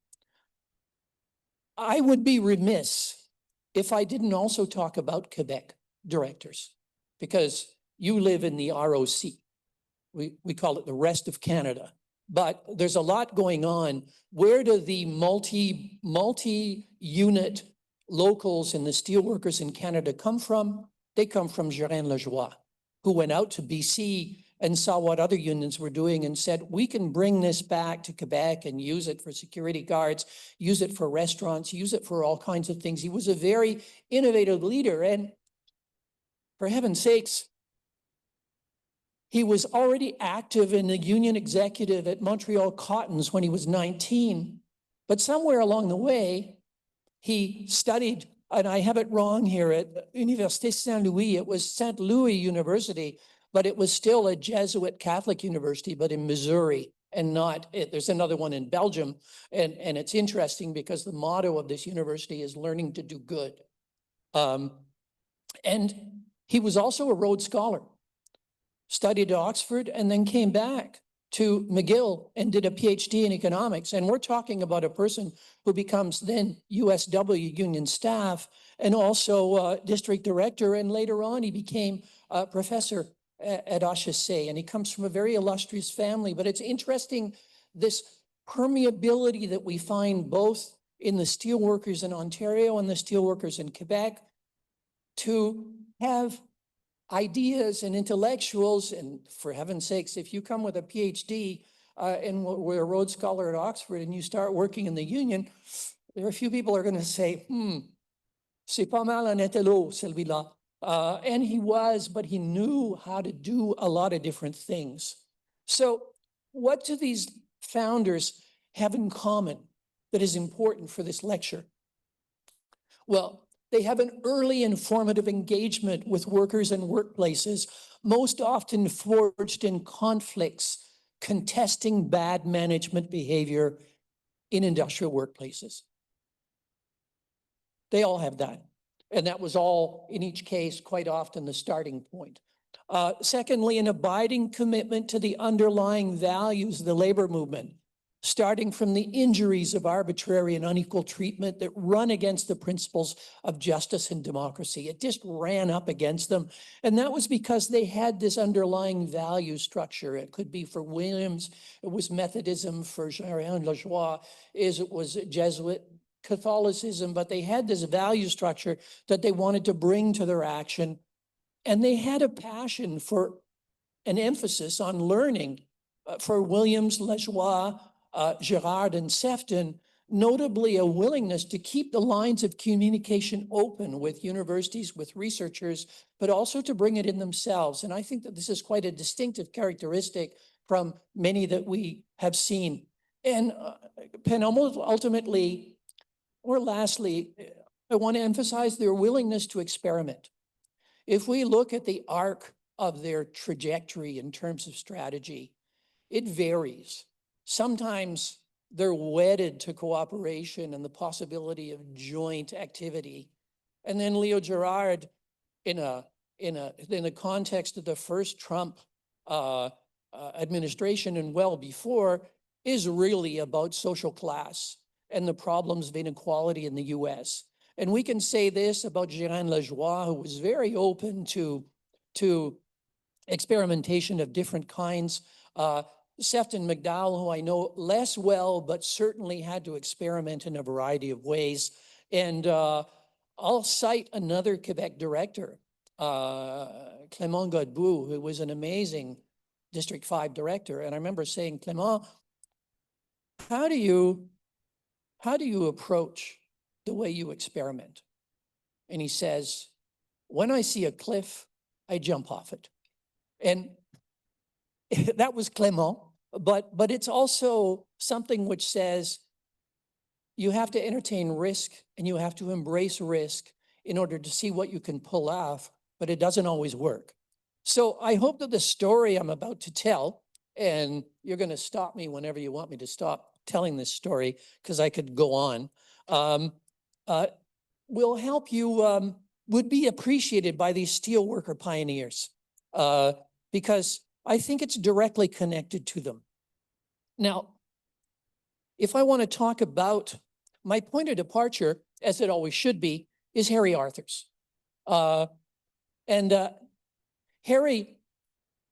Speaker 6: I would be remiss if I didn't also talk about Quebec directors, because you live in the ROC. We call it the rest of Canada, but there's a lot going on. Where do the multi-unit locals and the steelworkers in Canada come from? They come from Gérin Lajoie, who went out to BC and saw what other unions were doing and said, we can bring this back to Quebec and use it for security guards, use it for restaurants, use it for all kinds of things. He was a very innovative leader. And for heaven's sakes, he was already active in the union executive at Montreal Cottons when he was 19. But somewhere along the way, he studied, and I have it wrong here, at Université Saint-Louis. It was St. Louis University, but it was still a Jesuit Catholic university, but in Missouri and not, there's another one in Belgium. And it's interesting because the motto of this university is learning to do good. And he was also a Rhodes Scholar, studied at Oxford, and then came back to McGill and did a PhD in economics. And we're talking about a person who becomes then USW union staff and also district director. And later on, he became a professor at HEC. And he comes from a very illustrious family. But it's interesting, this permeability that we find both in the steelworkers in Ontario and the steelworkers in Quebec to have ideas and intellectuals, and for heaven's sakes, if you come with a PhD and we're a Rhodes Scholar at Oxford and you start working in the union, there are a few people are going to say, c'est pas mal un intello, celui-là. And he was, but he knew how to do a lot of different things. So what do these founders have in common that is important for this lecture? Well, they have an early informative engagement with workers and workplaces, most often forged in conflicts, contesting bad management behavior in industrial workplaces. They all have that. And that was all, in each case, quite often the starting point. Secondly, an abiding commitment to the underlying values of the labor movement. starting from the injuries of arbitrary and unequal treatment that run against the principles of justice and democracy. It just ran up against them. And that was because they had this underlying value structure. It could be for Williams, it was Methodism; for Jean Lajoie, it was Jesuit Catholicism, but they had this value structure that they wanted to bring to their action. And they had a passion for an emphasis on learning. For Williams, Lajoie, Girard, and Sefton, notably a willingness to keep the lines of communication open with universities, with researchers, but also to bring it in themselves. And I think that this is quite a distinctive characteristic from many that we have seen. And ultimately, or lastly, I want to emphasize their willingness to experiment. If we look at the arc of their trajectory in terms of strategy, it varies. Sometimes they're wedded to cooperation and the possibility of joint activity. And then Leo Girard, in the context of the first Trump administration and well before, is really about social class and the problems of inequality in the US. And we can say this about Girard Lajoie, who was very open to experimentation of different kinds. Sefton McDowell, who I know less well, but certainly had to experiment in a variety of ways. And I'll cite another Quebec director, Clément Godbout, who was an amazing District 5 director. And I remember saying, Clément, how do you approach the way you experiment? And he says, when I see a cliff, I jump off it. And that was Clément, but it's also something which says you have to entertain risk and you have to embrace risk in order to see what you can pull off, but it doesn't always work. So I hope that the story I'm about to tell, and you're going to stop me whenever you want me to stop telling this story, because I could go on, will help you, would be appreciated by these steelworker pioneers, because I think it's directly connected to them. Now, if I want to talk about my point of departure, as it always should be, is Harry Arthurs. Harry,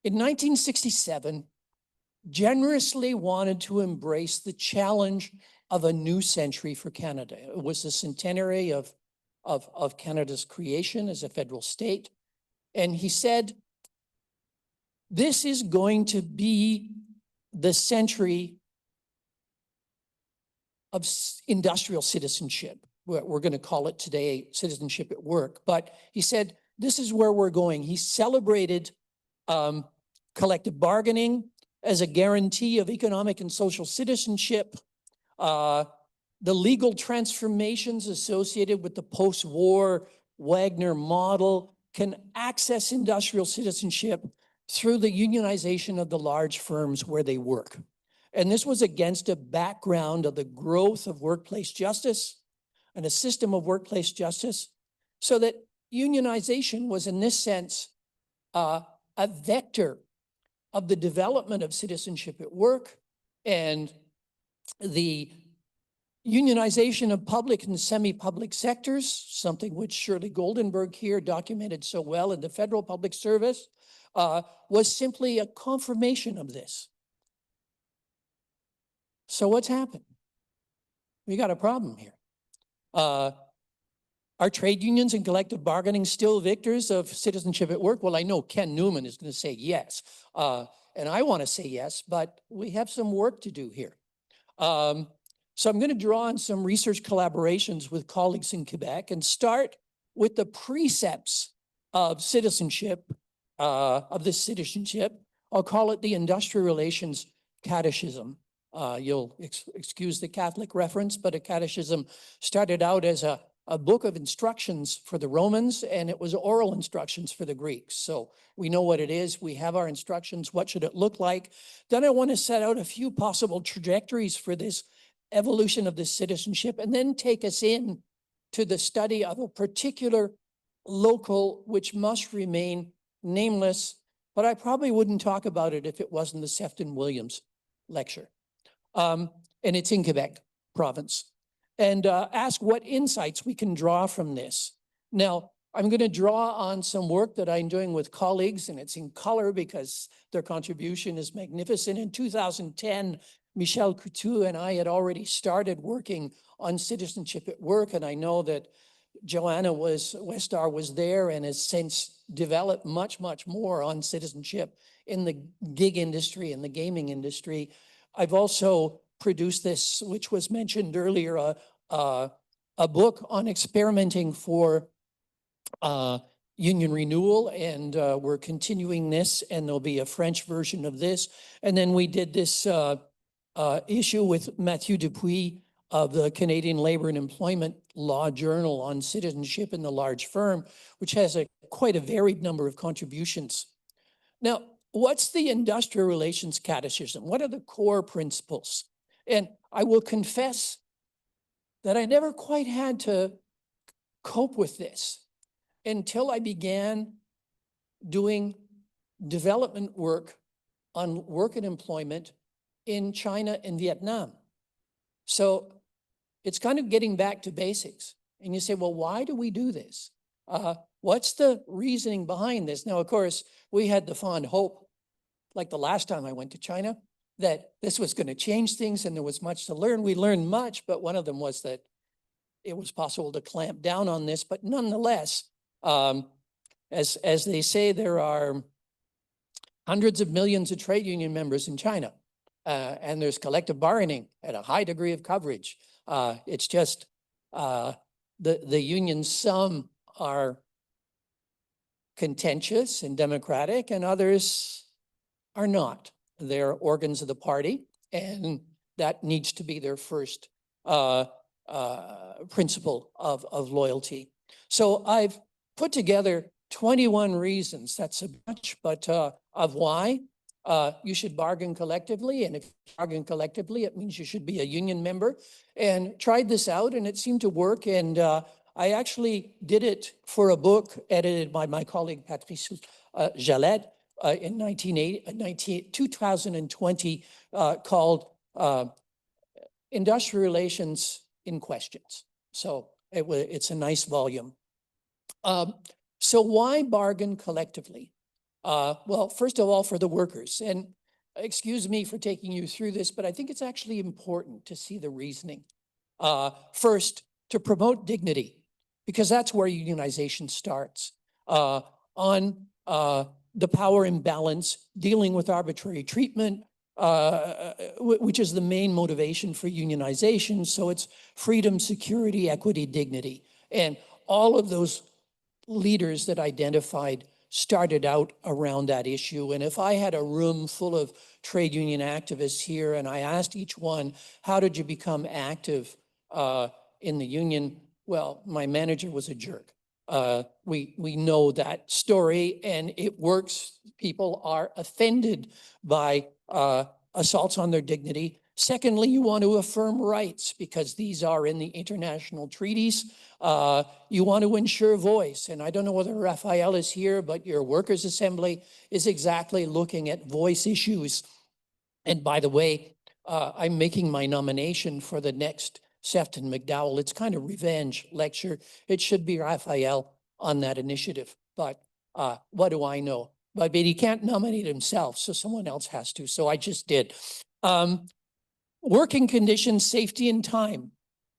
Speaker 6: in 1967, generously wanted to embrace the challenge of a new century for Canada. It was the centenary of Canada's creation as a federal state. And he said, this is going to be the century of industrial citizenship. We're going to call it today citizenship at work. But he said, this is where we're going. He celebrated collective bargaining as a guarantee of economic and social citizenship, the legal transformations associated with the post-war Wagner model can access industrial citizenship through the unionization of the large firms where they work. And this was against a background of the growth of workplace justice and a system of workplace justice, so that unionization was, in this sense, a vector of the development of citizenship at work and the unionization of public and semi-public sectors, something which Shirley Goldenberg here documented so well in the federal public service, was simply a confirmation of this. So what's happened? We got a problem here. Are trade unions and collective bargaining still victors of citizenship at work? Well, I know Ken Newman is going to say yes, and I want to say yes, but we have some work to do here. So I'm going to draw on some research collaborations with colleagues in Quebec and start with the precepts of citizenship, of this citizenship. I'll call it the Industrial Relations Catechism. You'll excuse the Catholic reference, but a catechism started out as a book of instructions for the Romans, and it was oral instructions for the Greeks. So we know what it is. We have our instructions. What should it look like? Then I want to set out a few possible trajectories for this evolution of this citizenship, and then take us in to the study of a particular local, which must remain nameless, but I probably wouldn't talk about it if it wasn't the Sefton-Williams lecture. And it's in Quebec province. And ask what insights we can draw from this. Now, I'm going to draw on some work that I'm doing with colleagues, and it's in color because their contribution is magnificent. In 2010, Michel Coutu and I had already started working on citizenship at work, and I know that Joanna Westar was there and has since developed much, much more on citizenship in the gig industry and the gaming industry. I've also produced this, which was mentioned earlier, a book on experimenting for union renewal, and we're continuing this, and there'll be a French version of this. And then we did this issue with Mathieu Dupuis of the Canadian Labor and Employment Law Journal on citizenship in the large firm, which has quite a varied number of contributions. Now, what's the industrial relations catechism? What are the core principles? And I will confess that I never quite had to cope with this until I began doing development work on work and employment in China and Vietnam. So it's kind of getting back to basics. And you say, well, why do we do this? What's the reasoning behind this? Now, of course, we had the fond hope, like the last time I went to China, that this was going to change things and there was much to learn. We learned much, but one of them was that it was possible to clamp down on this. But nonetheless, as they say, there are hundreds of millions of trade union members in China, and there's collective bargaining at a high degree of coverage. It's just the unions, some are contentious and democratic, and others are not. They're organs of the party, and that needs to be their first principle of loyalty. So I've put together 21 reasons, that's a bunch, but of why you should bargain collectively. And if you bargain collectively, it means you should be a union member. And tried this out and it seemed to work. And I actually did it for a book edited by my colleague Patrice Jalette in 2020 called Industrial Relations in Questions. So it's a nice volume. So why bargain collectively? Well, first of all, for the workers. And excuse me for taking you through this, but I think it's actually important to see the reasoning. First, to promote dignity, because that's where unionization starts. On the power imbalance, dealing with arbitrary treatment, which is the main motivation for unionization. So it's freedom, security, equity, dignity. And all of those leaders that identified started out around that issue. And if I had a room full of trade union activists here and I asked each one, how did you become active in the union? Well, my manager was a jerk. We know that story and it works. People are offended by assaults on their dignity. Secondly, you want to affirm rights because these are in the international treaties. You want to ensure voice. And I don't know whether Raphael is here, but your workers' assembly is exactly looking at voice issues. And by the way, I'm making my nomination for the next Sefton McDowell. It's kind of revenge lecture. It should be Raphael on that initiative. But what do I know? But he can't nominate himself, so someone else has to. So I just did. Working conditions, safety and time.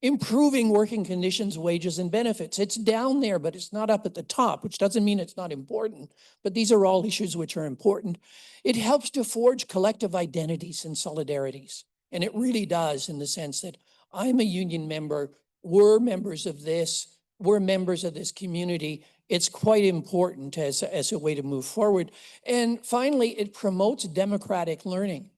Speaker 6: Improving working conditions, wages and benefits. It's down there, but it's not up at the top, which doesn't mean it's not important. But these are all issues which are important. It helps to forge collective identities and solidarities. And it really does, in the sense that I'm a union member, we're members of this, we're members of this community. It's quite important as a way to move forward. And finally, it promotes democratic learning.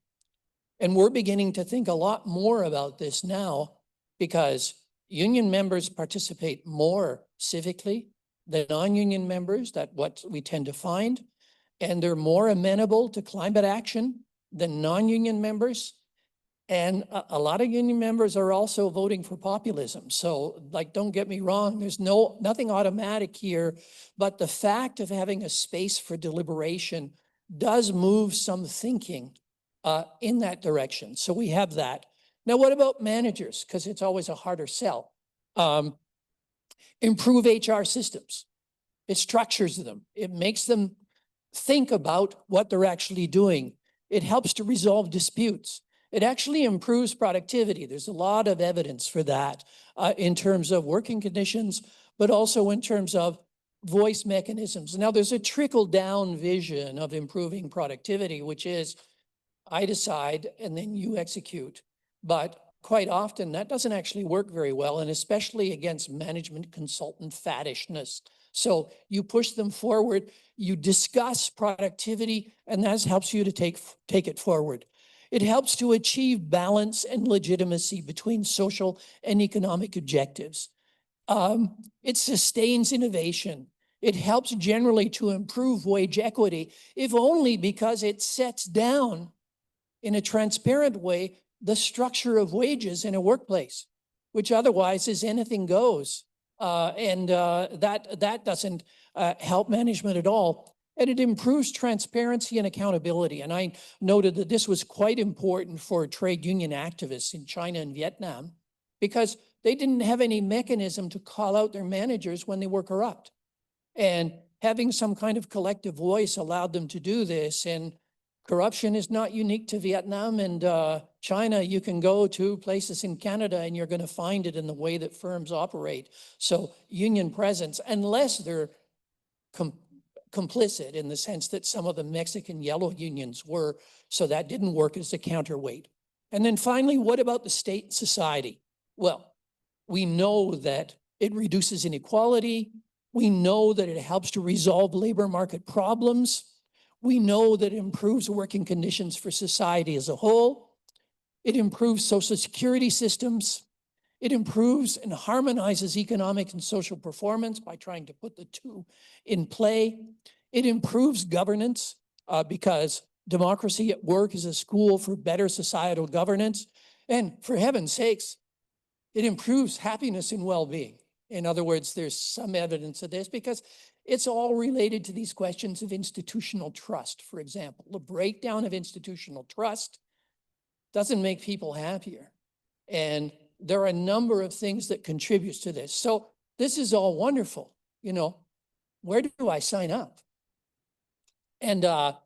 Speaker 6: And we're beginning to think a lot more about this now because union members participate more civically than non-union members. That's what we tend to find. And they're more amenable to climate action than non-union members. And a lot of union members are also voting for populism. So, like, don't get me wrong, there's nothing automatic here, but the fact of having a space for deliberation does move some thinking in that direction. So we have that. Now, what about managers? Because it's always a harder sell. Improve HR systems. It structures them. It makes them think about what they're actually doing. It helps to resolve disputes. It actually improves productivity. There's a lot of evidence for that in terms of working conditions, but also in terms of voice mechanisms. Now, there's a trickle-down vision of improving productivity, which is I decide and then you execute. But quite often that doesn't actually work very well, and especially against management consultant faddishness. So you push them forward, you discuss productivity, and that helps you to take it forward. It helps to achieve balance and legitimacy between social and economic objectives. It sustains innovation. It helps generally to improve wage equity, if only because it sets down in a transparent way the structure of wages in a workplace, which otherwise is anything goes. That doesn't help management at all. And it improves transparency and accountability. And I noted that this was quite important for trade union activists in China and Vietnam, because they didn't have any mechanism to call out their managers when they were corrupt. And having some kind of collective voice allowed them to do this. And corruption is not unique to Vietnam and China. You can go to places in Canada and you're going to find it in the way that firms operate. So union presence, unless they're complicit in the sense that some of the Mexican yellow unions were, so that didn't work as a counterweight. And then finally, what about the state and society? Well, we know that it reduces inequality. We know that it helps to resolve labor market problems. We know that it improves working conditions for society as a whole. It improves social security systems. It improves and harmonizes economic and social performance by trying to put the two in play. It improves governance because democracy at work is a school for better societal governance. And for heaven's sakes, it improves happiness and well-being. In other words, there's some evidence of this because it's all related to these questions of institutional trust. For example, the breakdown of institutional trust doesn't make people happier. And there are a number of things that contributes to this. So this is all wonderful. You know, where do I sign up? And the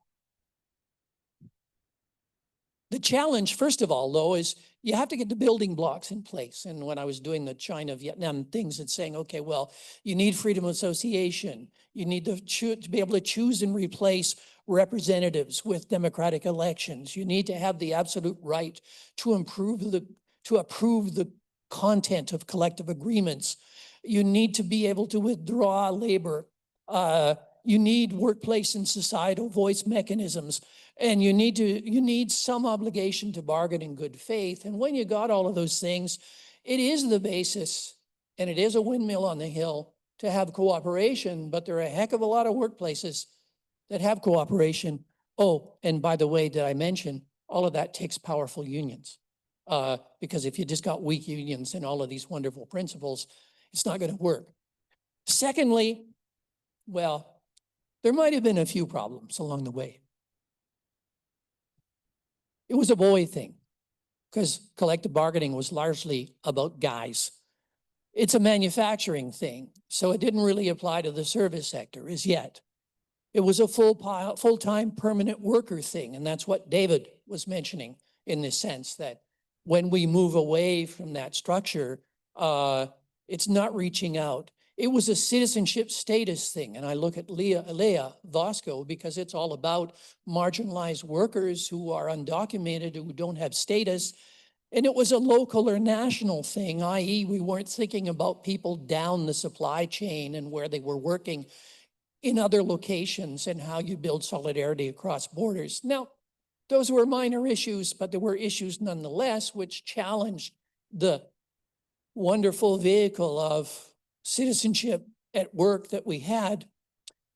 Speaker 6: challenge, first of all, though, is you have to get the building blocks in place. And when I was doing the China-Vietnam things, it's saying, okay, well, you need freedom of association. You need to be able to choose and replace representatives with democratic elections. You need to have the absolute right to approve the content of collective agreements. You need to be able to withdraw labor. You need workplace and societal voice mechanisms. And you need some obligation to bargain in good faith. And when you got all of those things, it is the basis, and it is a windmill on the hill to have cooperation, but there are a heck of a lot of workplaces that have cooperation. Oh, and by the way, did I mention, all of that takes powerful unions. Because if you just got weak unions and all of these wonderful principles, it's not going to work. Secondly, well, there might have been a few problems along the way. It was a boy thing because collective bargaining was largely about guys. It's a manufacturing thing, so it didn't really apply to the service sector as yet. It was a full-time permanent worker thing, and that's what David was mentioning in this sense, that when we move away from that structure, it's not reaching out. It was a citizenship status thing. And I look at Leah Vosco because it's all about marginalized workers who are undocumented, who don't have status. And it was a local or national thing, i.e. we weren't thinking about people down the supply chain and where they were working in other locations and how you build solidarity across borders. Now, those were minor issues, but there were issues nonetheless which challenged the wonderful vehicle of citizenship at work that we had.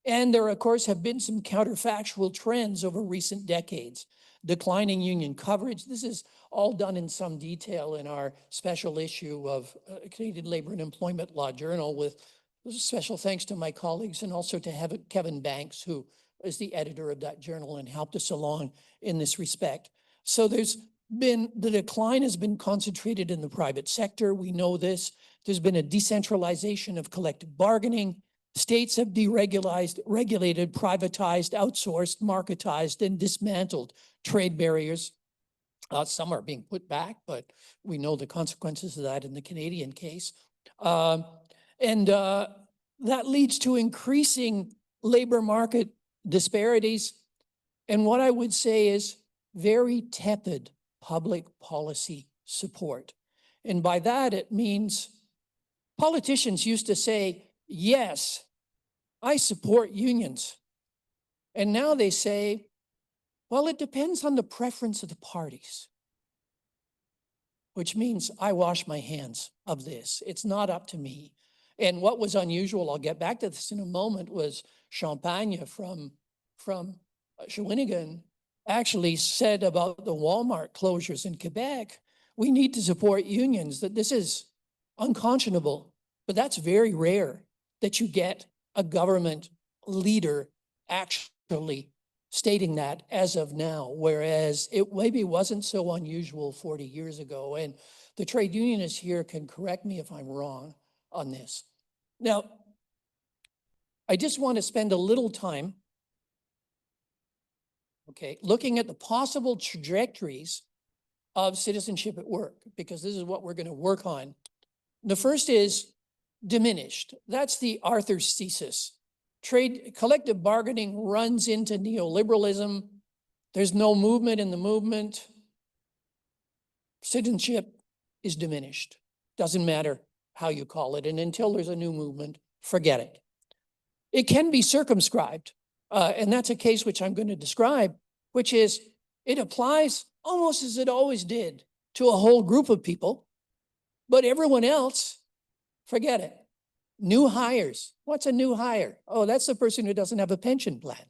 Speaker 6: And there, of course, have been some counterfactual trends over recent decades. Declining union coverage. This is all done in some detail in our special issue of Canadian Labour and Employment Law Journal, with special thanks to my colleagues and also to Kevin Banks, who is the editor of that journal and helped us along in this respect. So the decline has been concentrated in the private sector. We know this. There's been a decentralization of collective bargaining. States have regulated, privatized, outsourced, marketized, and dismantled trade barriers. Some are being put back, but we know the consequences of that in the Canadian case. That leads to increasing labor market disparities. And what I would say is very tepid public policy support. And by that, it means politicians used to say, yes, I support unions. And now they say, well, it depends on the preference of the parties, which means I wash my hands of this. It's not up to me. And what was unusual, I'll get back to this in a moment, was Champagne from Shawinigan actually said about the Walmart closures in Quebec, we need to support unions, that this is unconscionable. But that's very rare that you get a government leader actually stating that as of now, whereas it maybe wasn't so unusual 40 years ago. And the trade unionists here can correct me if I'm wrong on this. Now, I just want to spend a little time, looking at the possible trajectories of citizenship at work, because this is what we're going to work on. The first is diminished. That's the Arthur's thesis. Collective bargaining runs into neoliberalism. There's no movement in the movement. Citizenship is diminished. Doesn't matter how you call it. And until there's a new movement, forget it. It can be circumscribed. And that's a case which I'm going to describe, which is it applies almost as it always did to a whole group of people, but everyone else, forget it. New hires. What's a new hire? Oh, that's the person who doesn't have a pension plan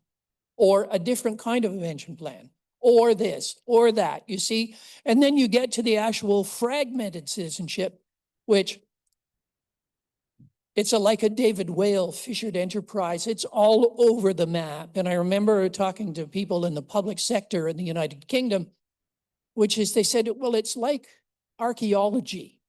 Speaker 6: or a different kind of a pension plan or this or that, you see? And then you get to the actual fragmented citizenship, which it's like a David Whale fissured enterprise. It's all over the map. And I remember talking to people in the public sector in the United Kingdom, which is they said, well, it's like archaeology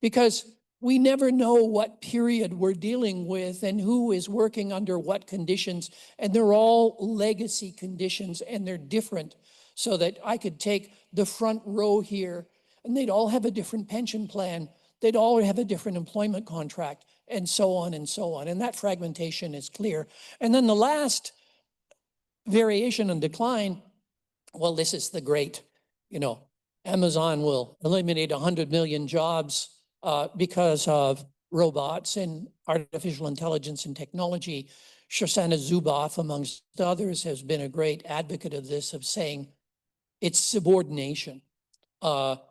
Speaker 6: because we never know what period we're dealing with and who is working under what conditions. And they're all legacy conditions and they're different. So that I could take the front row here and they'd all have a different pension plan. They'd all have a different employment contract and so on and so on. And that fragmentation is clear. And then the last variation and decline, well, this is the great, Amazon will eliminate 100 million jobs because of robots and artificial intelligence and technology. Shoshana Zuboff, amongst others, has been a great advocate of this, of saying it's subordination,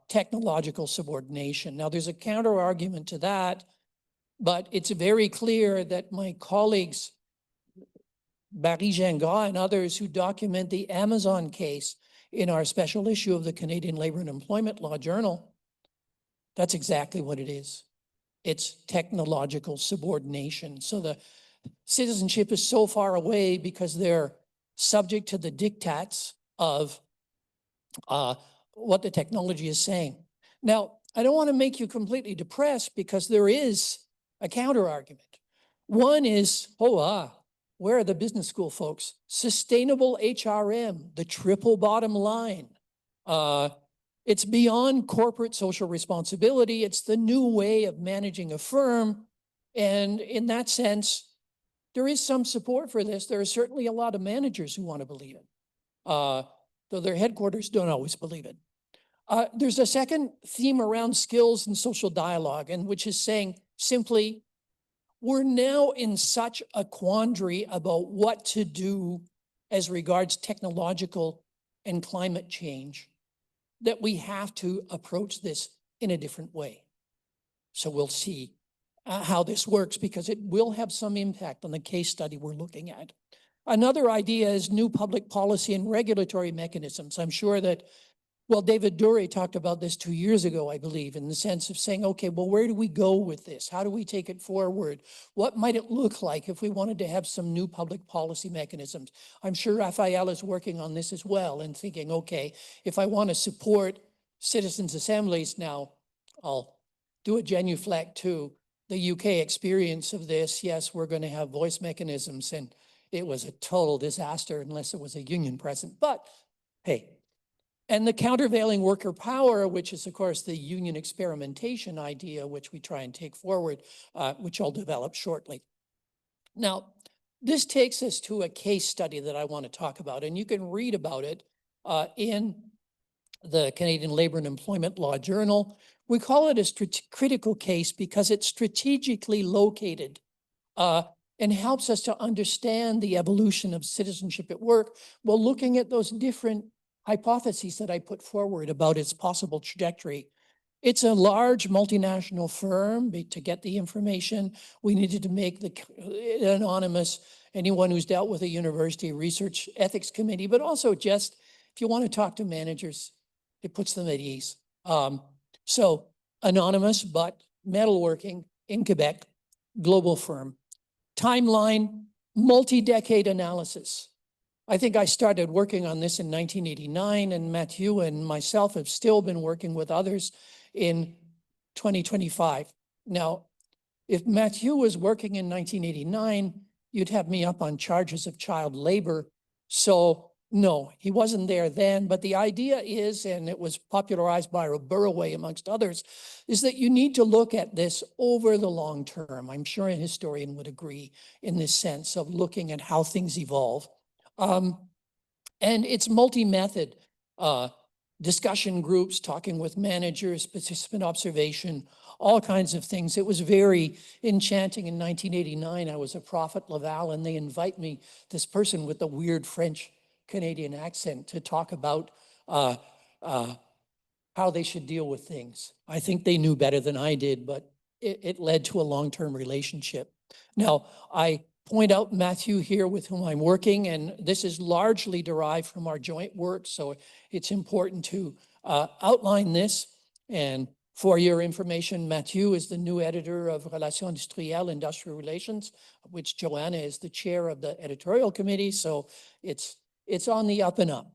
Speaker 6: technological subordination. Now, there's a counter argument to that, but it's very clear that my colleagues, Barry Gingras and others who document the Amazon case in our special issue of the Canadian Labor and Employment Law Journal, that's exactly what it is. It's technological subordination. So the citizenship is so far away because they're subject to the diktats of what the technology is saying. Now, I don't want to make you completely depressed because there is a counter argument. One is, where are the business school folks? Sustainable HRM, the triple bottom line. It's beyond corporate social responsibility. It's the new way of managing a firm. And in that sense, there is some support for this. There are certainly a lot of managers who want to believe it, though their headquarters don't always believe it. There's a second theme around skills and social dialogue, and which is saying simply, we're now in such a quandary about what to do as regards technological and climate change that we have to approach this in a different way. So we'll see how this works because it will have some impact on the case study we're looking at. Another idea is new public policy and regulatory mechanisms. I'm sure that Well, David Dury talked about this 2 years ago, I believe, in the sense of saying, okay, well, where do we go with this? How do we take it forward? What might it look like if we wanted to have some new public policy mechanisms? I'm sure Raphael is working on this as well and thinking, okay, if I want to support citizens' assemblies now, I'll do a genuflect to the UK experience of this. Yes, we're going to have voice mechanisms, and it was a total disaster unless there was a union present. But hey, and the countervailing worker power, which is, of course, the union experimentation idea, which we try and take forward, which I'll develop shortly. Now, this takes us to a case study that I want to talk about, and you can read about it in the Canadian Labour and Employment Law Journal. We call it a critical case because it's strategically located and helps us to understand the evolution of citizenship at work while looking at those different hypotheses that I put forward about its possible trajectory. It's a large multinational firm. To get the information, we needed to make the anonymous, anyone who's dealt with a university research ethics committee, but also just if you want to talk to managers, it puts them at ease. So anonymous, but metalworking in Quebec, global firm. Timeline, multi-decade analysis. I think I started working on this in 1989, and Mathieu and myself have still been working with others in 2025. Now, if Mathieu was working in 1989, you'd have me up on charges of child labor. So no, he wasn't there then, but the idea is, and it was popularized by Burroway amongst others, is that you need to look at this over the long term. I'm sure a historian would agree in this sense of looking at how things evolve. And it's multi-method, discussion groups, talking with managers, participant observation, all kinds of things. It was very enchanting. In 1989, I was a prof at Laval, and they invite me, this person with the weird French Canadian accent, to talk about how they should deal with things. I think they knew better than I did, but it led to a long-term relationship. Now, I point out Mathieu here with whom I'm working, and this is largely derived from our joint work, so it's important to outline this. And for your information, Mathieu is the new editor of Relations Industrielles, Industrial Relations, which Joanna is the chair of the editorial committee, so it's on the up and up.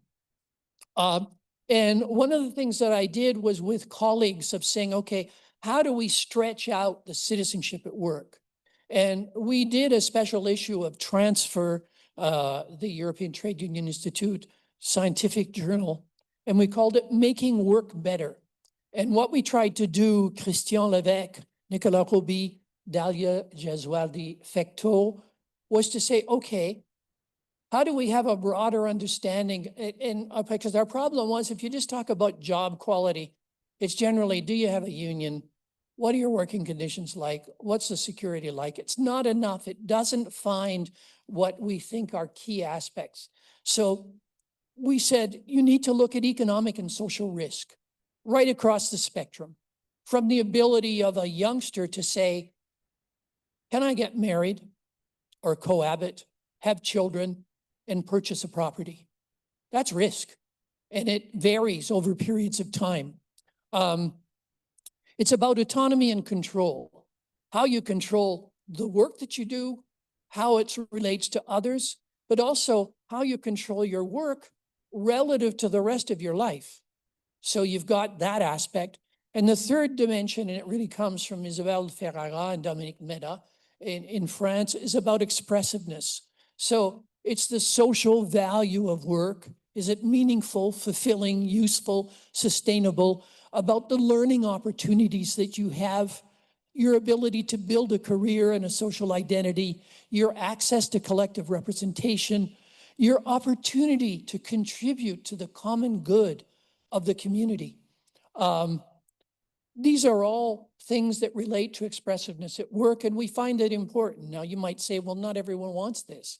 Speaker 6: And one of the things that I did was with colleagues of saying, okay, how do we stretch out the citizenship at work? And we did a special issue of Transfer, the European Trade Union Institute scientific journal, and we called it Making Work Better. And what we tried to do, Christian Levesque, Nicolas Roby, Dalia Gesualdi Fecteau, was to say, okay, how do we have a broader understanding? And because our problem was, if you just talk about job quality, it's generally, do you have a union? What are your working conditions like? What's the security like? It's not enough. It doesn't find what we think are key aspects. So we said, you need to look at economic and social risk right across the spectrum, from the ability of a youngster to say, can I get married or cohabit, have children, and purchase a property? That's risk, and it varies over periods of time. It's about autonomy and control, how you control the work that you do, how it relates to others, but also how you control your work relative to the rest of your life. So you've got that aspect. And the third dimension, and it really comes from Isabelle Ferrara and Dominique Meda in France, is about expressiveness. So it's the social value of work. Is it meaningful, fulfilling, useful, sustainable? About the learning opportunities that you have, your ability to build a career and a social identity, your access to collective representation, your opportunity to contribute to the common good of the community. These are all things that relate to expressiveness at work, and we find it important. Now, you might say, well, not everyone wants this,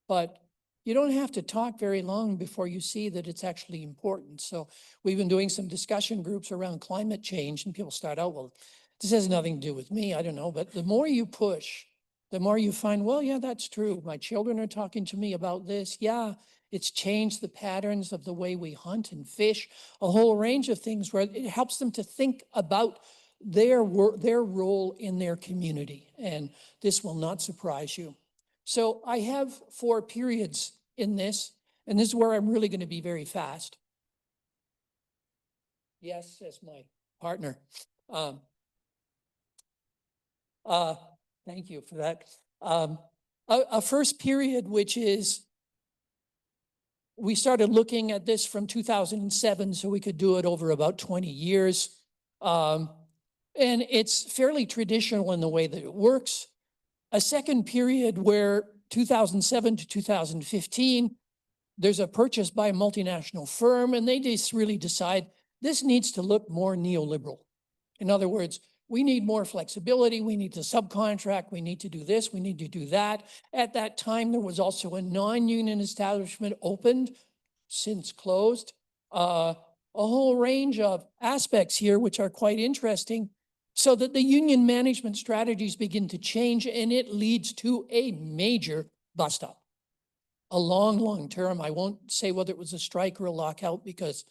Speaker 6: but you don't have to talk very long before you see that it's actually important. So we've been doing some discussion groups around climate change, and people start out, well, this has nothing to do with me, I don't know. But the more you push, the more you find, well, yeah, that's true. My children are talking to me about this. Yeah, It's changed the patterns of the way we hunt and fish, a whole range of things where it helps them to think about their role in their community. And this will not surprise you. So I have 4 periods in this, and this is where I'm really going to be very fast. Yes, as my partner. Thank you for that. A first period, which is, we started looking at this from 2007, so we could do it over about 20 years. And it's fairly traditional in the way that it works. A second period where 2007 to 2015, there's a purchase by a multinational firm, and they just really decide this needs to look more neoliberal. In other words, we need more flexibility. We need to subcontract. We need to do this. We need to do that. At that time, there was also a non-union establishment opened, since closed. A whole range of aspects here, which are quite interesting, so that the union management strategies begin to change, and it leads to a major bust up. A long, long term. I won't say whether it was a strike or a lockout because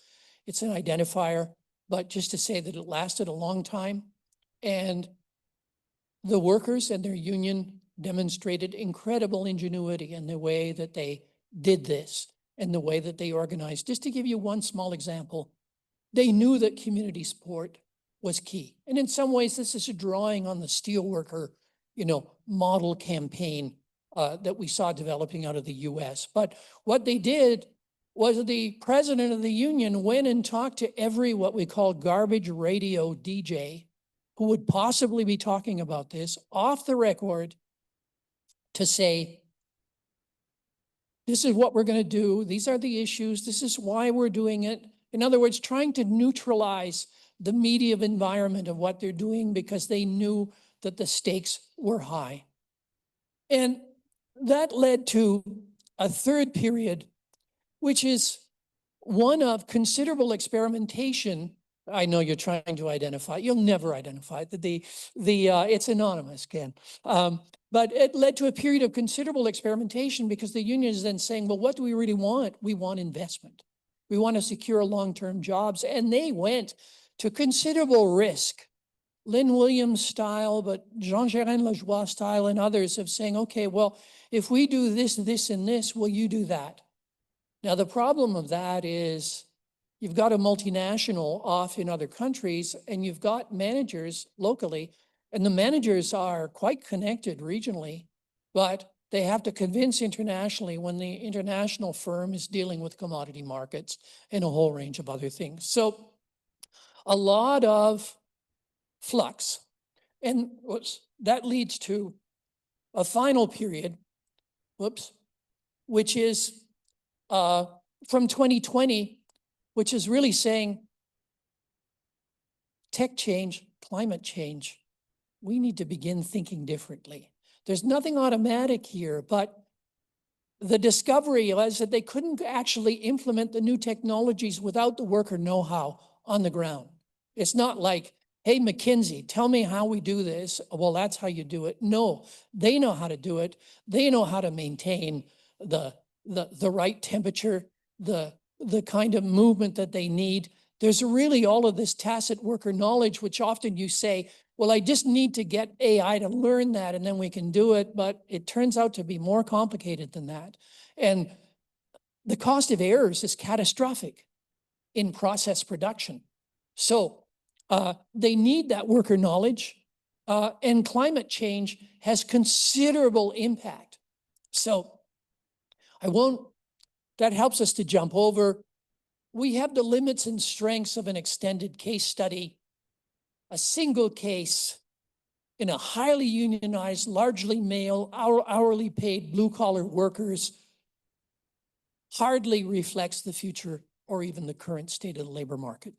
Speaker 6: it's an identifier, but just to say that it lasted a long time. And the workers and their union demonstrated incredible ingenuity in the way that they did this and the way that they organized. Just to give you one small example, they knew that community support was key. And in some ways, this is a drawing on the steelworker, model campaign that we saw developing out of the US. But what they did was the president of the union went and talked to every what we call garbage radio DJ who would possibly be talking about this off the record to say, this is what we're going to do. These are the issues. This is why we're doing it. In other words, trying to neutralize the media environment of what they're doing because they knew that the stakes were high. And that led to a third period, which is one of considerable experimentation. I know you're trying to identify. You'll never identify it. It's anonymous, Ken. But it led to a period of considerable experimentation because the union is then saying, well, what do we really want? We want investment. We want to secure long-term jobs. And they went to considerable risk, Lynn Williams style, but Jean-Gérard Lajoie style and others of saying, okay, well, if we do this, this, and this, will you do that? Now, the problem of that is you've got a multinational off in other countries and you've got managers locally, and the managers are quite connected regionally, but they have to convince internationally when the international firm is dealing with commodity markets and a whole range of other things. So a lot of flux. And that leads to a final period, which is from 2020, which is really saying tech change, climate change, we need to begin thinking differently. There's nothing automatic here, but the discovery was that they couldn't actually implement the new technologies without the worker know-how on the ground. It's not like, hey, McKinsey, tell me how we do this. Well, that's how you do it. No, they know how to do it. They know how to maintain the right temperature, the kind of movement that they need. There's really all of this tacit worker knowledge, which often you say, well, I just need to get AI to learn that and then we can do it. But it turns out to be more complicated than that. And the cost of errors is catastrophic in process production. So they need that worker knowledge, and climate change has considerable impact. So that helps us to jump over. We have the limits and strengths of an extended case study. A single case in a highly unionized, largely male, hourly paid, blue-collar workers hardly reflects the future or even the current state of the labor market.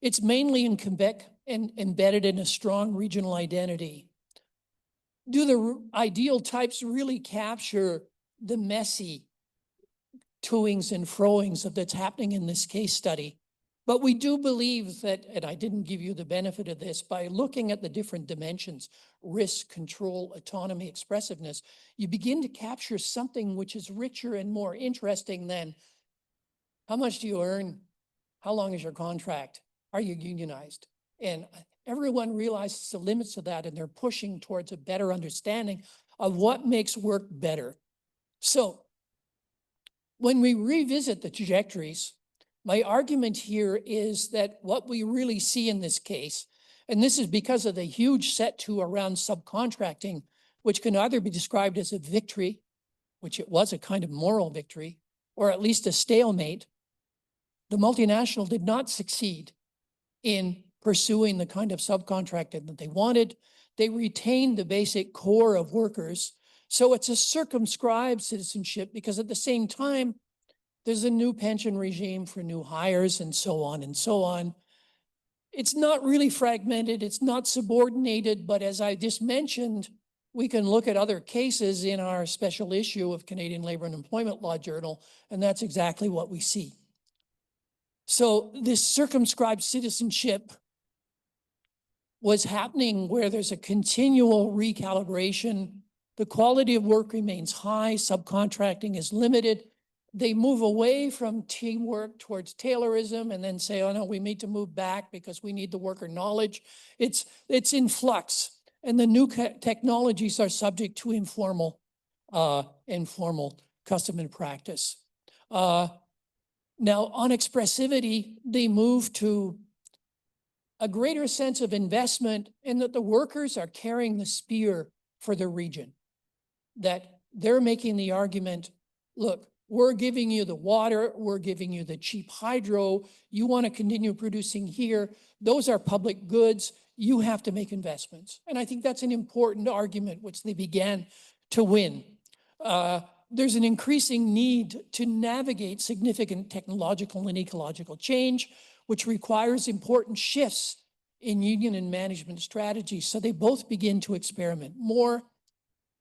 Speaker 6: It's mainly in Quebec and embedded in a strong regional identity. Do the ideal types really capture the messy toings and froings of that's happening in this case study? But we do believe that, and I didn't give you the benefit of this, by looking at the different dimensions, risk, control, autonomy, expressiveness, you begin to capture something which is richer and more interesting than how much do you earn? How long is your contract? Are you unionized? And everyone realizes the limits of that, and they're pushing towards a better understanding of what makes work better. So when we revisit the trajectories, my argument here is that what we really see in this case, and this is because of the huge set to around subcontracting, which can either be described as a victory, which it was a kind of moral victory, or at least a stalemate. The multinational did not succeed in pursuing the kind of subcontracting that they wanted. They retained the basic core of workers. So it's a circumscribed citizenship because at the same time, there's a new pension regime for new hires and so on and so on. It's not really fragmented. It's not subordinated, but as I just mentioned, we can look at other cases in our special issue of Canadian Labor and Employment Law Journal, and that's exactly what we see. So this circumscribed citizenship was happening where there's a continual recalibration. The quality of work remains high, subcontracting is limited. They move away from teamwork towards Taylorism and then say, oh no, we need to move back because we need the worker knowledge. It's in flux. And the new technologies are subject to informal custom and practice. Now, on expressivity, they move to a greater sense of investment in that the workers are carrying the spear for the region, that they're making the argument, look, we're giving you the water, we're giving you the cheap hydro, you want to continue producing here, those are public goods, you have to make investments. And I think that's an important argument which they began to win. There's an increasing need to navigate significant technological and ecological change, which requires important shifts in union and management strategies. So they both begin to experiment more.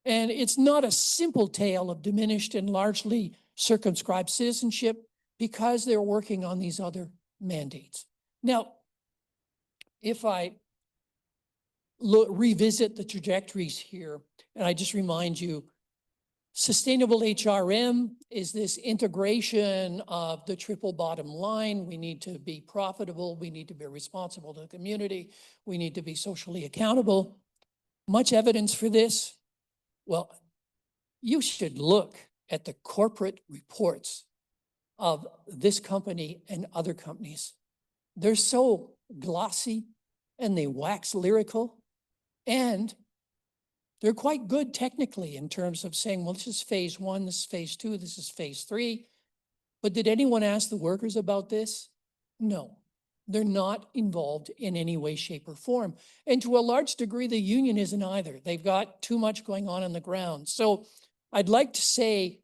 Speaker 6: And it's not a simple tale of diminished and largely circumscribed citizenship because they're working on these other mandates. Now, if I revisit the trajectories here, and I just remind you, sustainable HRM is this integration of the triple bottom line. We need to be profitable. We need to be responsible to the community. We need to be socially accountable. Much evidence for this. Well, you should look at the corporate reports of this company and other companies. They're so glossy and they wax lyrical, and they're quite good technically in terms of saying, well, this is phase one, this is phase two, this is phase three. But did anyone ask the workers about this? No, they're not involved in any way, shape, or form. And to a large degree, the union isn't either. They've got too much going on the ground. So I'd like to say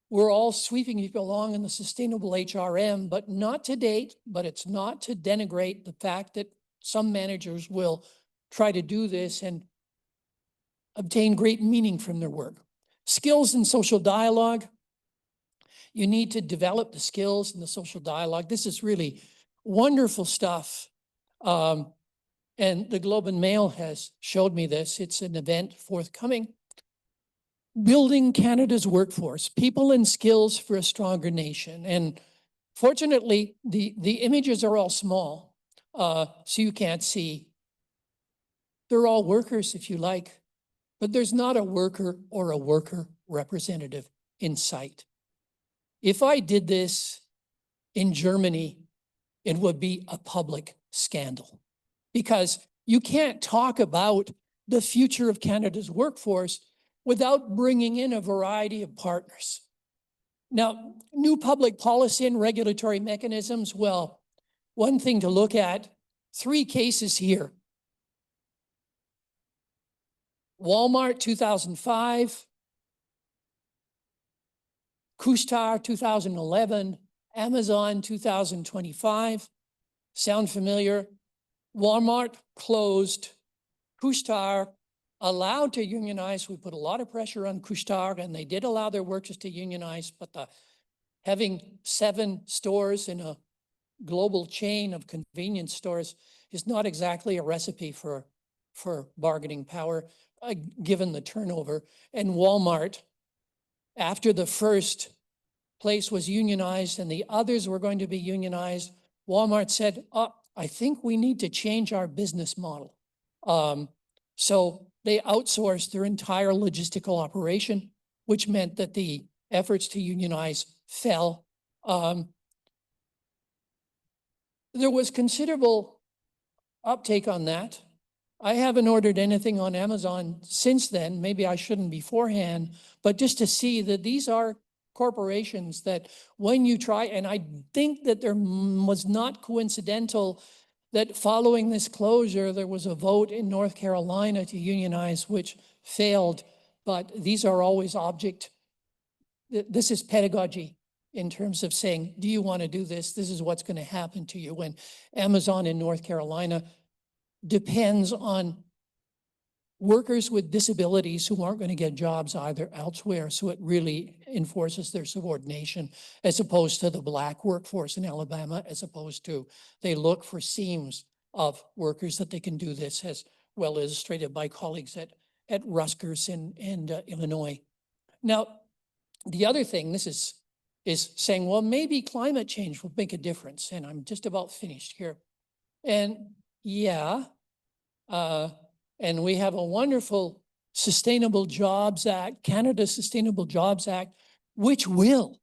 Speaker 6: we're all sweeping people along in the sustainable HRM, but not to date, but it's not to denigrate the fact that some managers will try to do this and obtain great meaning from their work. Skills and social dialogue. You need to develop the skills and the social dialogue. This is really wonderful stuff. And the Globe and Mail has showed me this. It's an event forthcoming. Building Canada's workforce, people and skills for a stronger nation. And fortunately, the images are all small, so you can't see. They're all workers, if you like. But there's not a worker or a worker representative in sight. If I did this in Germany, it would be a public scandal because you can't talk about the future of Canada's workforce without bringing in a variety of partners. Now, new public policy and regulatory mechanisms, well, one thing to look at, 3 cases here. Walmart 2005, Couche-Tard 2011, Amazon 2025. Sound familiar? Walmart closed, Couche-Tard allowed to unionize. We put a lot of pressure on Couche-Tard and they did allow their workers to unionize, but having 7 stores in a global chain of convenience stores is not exactly a recipe for bargaining power, given the turnover. And Walmart, after the first place was unionized and the others were going to be unionized, Walmart said, oh, I think we need to change our business model. So they outsourced their entire logistical operation, which meant that the efforts to unionize fell. There was considerable uptake on that. I haven't ordered anything on Amazon since then. Maybe I shouldn't beforehand, but just to see that these are corporations that when you try, and I think that there was not coincidental that following this closure, there was a vote in North Carolina to unionize, which failed, but these are always this is pedagogy in terms of saying, do you want to do this? This is what's going to happen to you. When Amazon in North Carolina depends on workers with disabilities who aren't going to get jobs either elsewhere. So it really enforces their subordination, as opposed to the Black workforce in Alabama, as opposed to they look for seams of workers that they can do this, as well illustrated by colleagues at Rutgers in Illinois. Now, the other thing, this is saying, well, maybe climate change will make a difference. And I'm just about finished here. And yeah, and we have a wonderful Sustainable Jobs Act, Canada's Sustainable Jobs Act, which will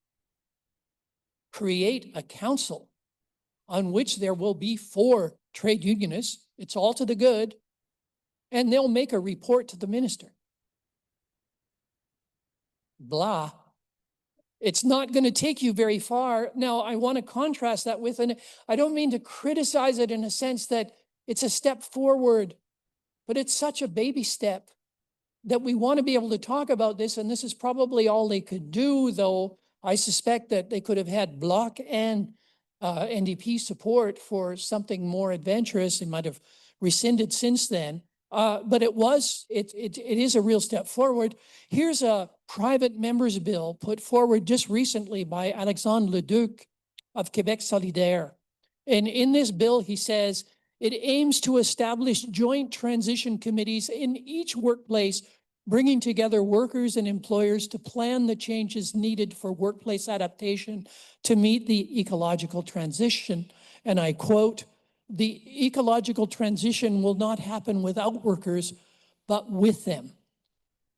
Speaker 6: create a council on which there will be 4 trade unionists. It's all to the good. And they'll make a report to the minister. Blah. It's not going to take you very far. Now, I want to contrast that with, and I don't mean to criticize it in a sense that it's a step forward, but it's such a baby step that we want to be able to talk about this. And this is probably all they could do, though I suspect that they could have had Bloc and NDP support for something more adventurous. They might have rescinded since then. But it is a real step forward. Here's a private member's bill put forward just recently by Alexandre Leduc of Québec Solidaire. And in this bill, he says, it aims to establish joint transition committees in each workplace, bringing together workers and employers to plan the changes needed for workplace adaptation to meet the ecological transition. And I quote, the ecological transition will not happen without workers, but with them.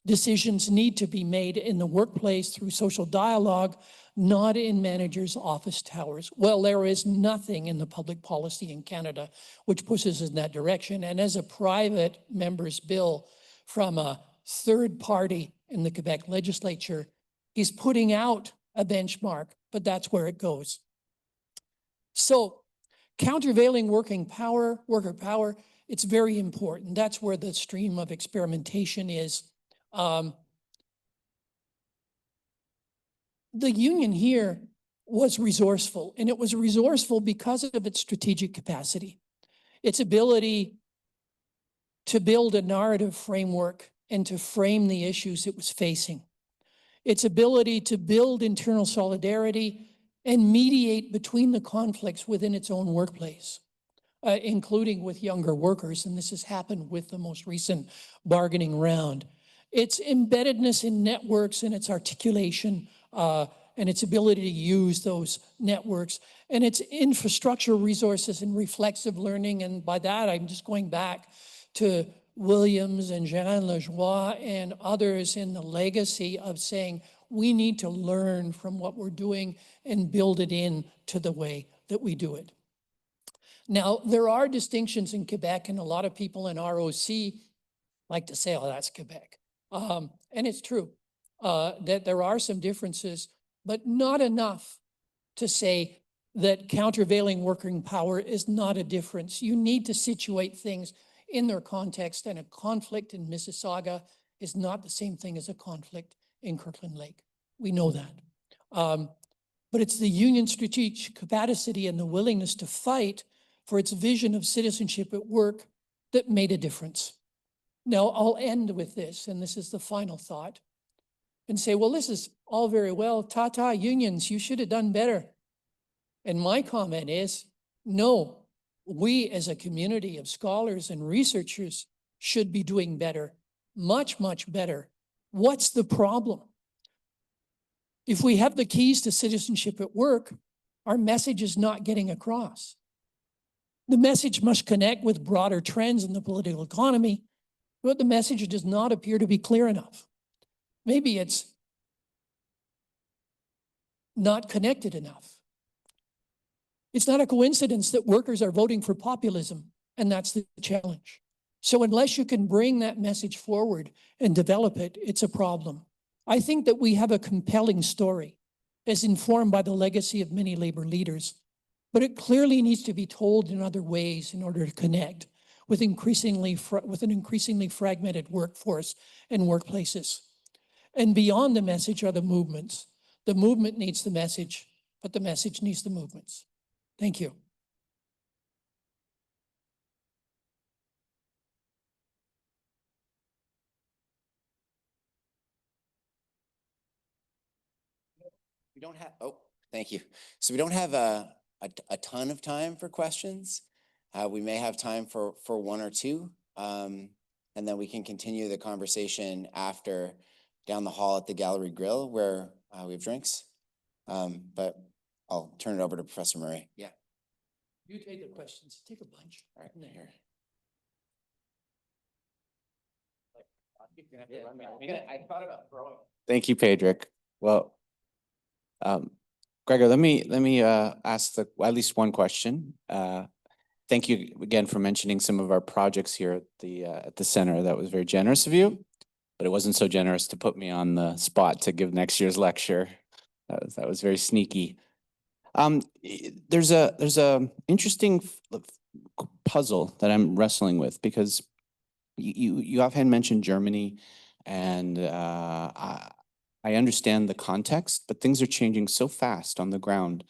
Speaker 6: Decisions need to be made in the workplace through social dialogue, not in managers' office towers. Well, there is nothing in the public policy in Canada which pushes us in that direction. And as a private member's bill from a third party in the Quebec legislature, he's putting out a benchmark, but that's where it goes. So countervailing worker power, it's very important. That's where the stream of experimentation is. The union here was resourceful, and it was resourceful because of its strategic capacity, its ability to build a narrative framework and to frame the issues it was facing, its ability to build internal solidarity and mediate between the conflicts within its own workplace, including with younger workers, and this has happened with the most recent bargaining round. Its embeddedness in networks and its articulation and its ability to use those networks, and its infrastructure resources and reflexive learning. And by that, I'm just going back to Williams and Jean Lajoie and others in the legacy of saying, we need to learn from what we're doing and build it into the way that we do it. Now, there are distinctions in Quebec, and a lot of people in ROC like to say, oh, that's Quebec. And it's true that there are some differences, but not enough to say that countervailing working power is not a difference. You need to situate things in their context, and a conflict in Mississauga is not the same thing as a conflict in Kirkland Lake. We know that. But it's the union's strategic capacity and the willingness to fight for its vision of citizenship at work that made a difference. Now, I'll end with this, and this is the final thought, and say, well, this is all very well. Ta-ta, unions, you should have done better. And my comment is, no, we as a community of scholars and researchers should be doing better, much, much better. What's the problem? If we have the keys to citizenship at work, our message is not getting across. The message must connect with broader trends in the political economy, but the message does not appear to be clear enough. Maybe it's not connected enough. It's not a coincidence that workers are voting for populism, and that's the challenge. So unless you can bring that message forward and develop it, it's a problem. I think that we have a compelling story as informed by the legacy of many labor leaders, but it clearly needs to be told in other ways in order to connect with an increasingly fragmented workforce and workplaces. And beyond the message are the movements. The movement needs the message, but the message needs the movements. Thank you.
Speaker 1: We don't have, oh, thank you. So we don't have a ton of time for questions. We may have time for one or two, and then we can continue the conversation after down the hall at the Gallery Grill where we have drinks. But I'll turn it over to Professor Murray. Yeah.
Speaker 6: You take the questions. Take a bunch.
Speaker 1: All right, here. I thought about throwing.
Speaker 7: Thank you, Pedrick. Well, Gregor, let me ask at least one question. Thank you again for mentioning some of our projects here at the center. That was very generous of you, but it wasn't so generous to put me on the spot to give next year's lecture. That was very sneaky. There's a interesting puzzle that I'm wrestling with because you offhand mentioned Germany, and I understand the context, but things are changing so fast on the ground.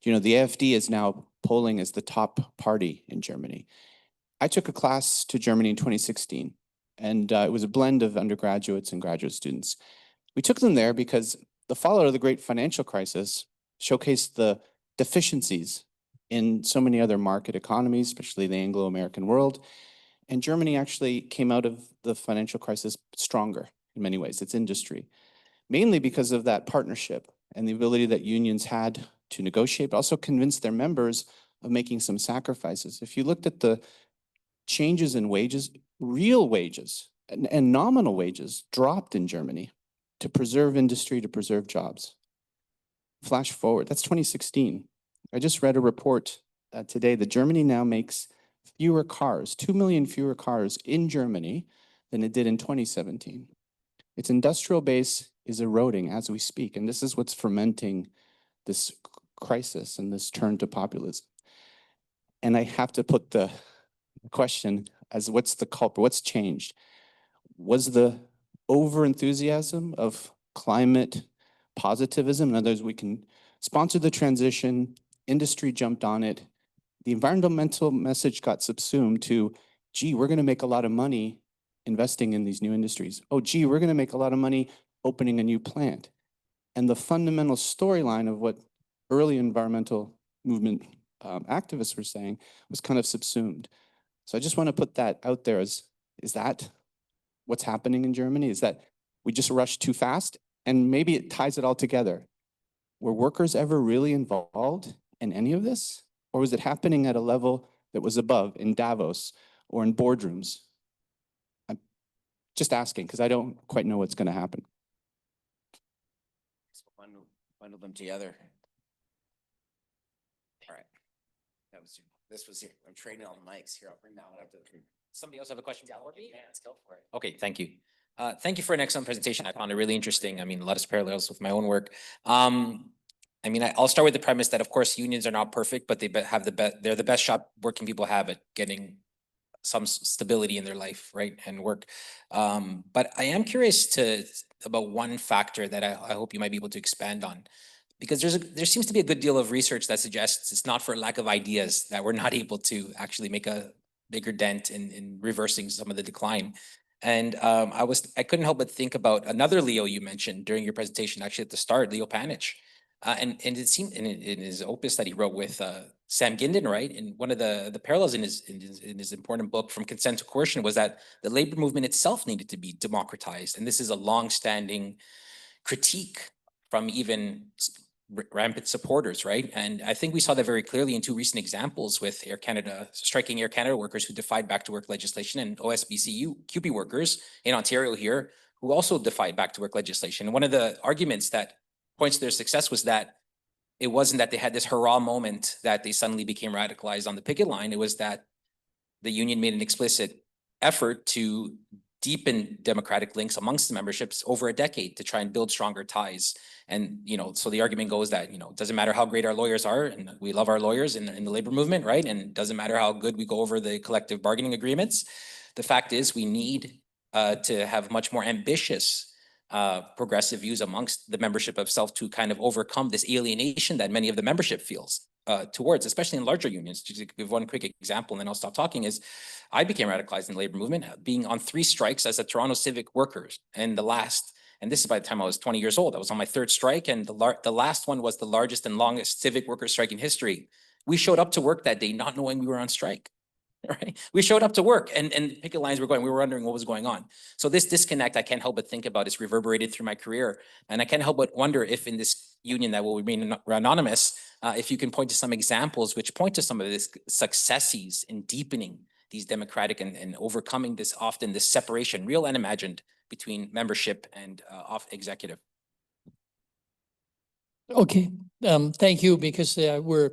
Speaker 7: You know, the AfD is now polling as the top party in Germany. I took a class to Germany in 2016, and it was a blend of undergraduates and graduate students. We took them there because the fallout of the great financial crisis showcased the deficiencies in so many other market economies, especially the Anglo-American world. And Germany actually came out of the financial crisis stronger in many ways, its industry, mainly because of that partnership and the ability that unions had to negotiate, but also convince their members of making some sacrifices. If you looked at the changes in wages, real wages and nominal wages dropped in Germany to preserve industry, to preserve jobs. Flash forward, that's 2016. I just read a report today that Germany now makes fewer cars, 2 million fewer cars in Germany than it did in 2017. Its industrial base is eroding as we speak, and this is what's fermenting this crisis and this turn to populism. And I have to put the question as what's the culprit, what's changed? Was the over-enthusiasm of climate positivism, in other words, we can sponsor the transition, industry jumped on it, the environmental message got subsumed to, gee, we're gonna make a lot of money investing in these new industries. Oh, gee, we're gonna make a lot of money opening a new plant. And the fundamental storyline of what early environmental movement activists were saying was kind of subsumed. So I just want to put that out there as, is that what's happening in Germany? Is that we just rushed too fast? And maybe it ties it all together. Were workers ever really involved in any of this? Or was it happening at a level that was above in Davos or in boardrooms? I'm just asking because I don't quite know what's going to happen.
Speaker 1: Bundle them together. All right. This was here. I'm trading all the mics here. I'll bring that one up to the.
Speaker 8: Somebody else have a question? Yeah, let's go for it. Okay, thank you. Thank you for an excellent presentation. I found it really interesting. I mean, a lot of parallels with my own work. I mean, I'll start with the premise that, of course, unions are not perfect, but they have they're the best shot working people have at getting some stability in their life, right, and work. But I am curious about one factor that I hope you might be able to expand on, because there seems to be a good deal of research that suggests it's not for lack of ideas that we're not able to actually make a bigger dent in reversing some of the decline. And I couldn't help but think about another Leo you mentioned during your presentation, actually at the start, Leo Panich. And it seemed in his opus that he wrote with Sam Gindin, right? And one of the parallels in his important book From Consent to Coercion was that the labor movement itself needed to be democratized. And this is a long-standing critique from even rampant supporters, right? And I think we saw that very clearly in two recent examples with Air Canada, striking Air Canada workers who defied back to work legislation, and OSBCU QP workers in Ontario here who also defied back to work legislation. And one of the arguments that points to their success was that it wasn't that they had this hurrah moment that they suddenly became radicalized on the picket line. It was that the union made an explicit effort to deepen democratic links amongst the memberships over a decade to try and build stronger ties. And, so the argument goes that, it doesn't matter how great our lawyers are, and we love our lawyers in the labor movement, right? And it doesn't matter how good we go over the collective bargaining agreements. The fact is we need to have much more ambitious progressive views amongst the membership of self to kind of overcome this alienation that many of the membership feels towards, especially in larger unions. To give one quick example, and then I'll stop talking, is I became radicalized in the labor movement, being on 3 strikes as a Toronto civic worker. And this is by the time I was 20 years old. I was on my 3rd strike, and the last one was the largest and longest civic worker strike in history. We showed up to work that day not knowing we were on strike. Right? We showed up to work and picket lines were going. We were wondering what was going on. So this disconnect, I can't help but think about, is reverberated through my career. And I can't help but wonder if in this union that will remain anonymous, if you can point to some examples which point to some of this successes in deepening these democratic and overcoming this separation, real and imagined, between membership and off executive.
Speaker 6: Okay, thank you, because we're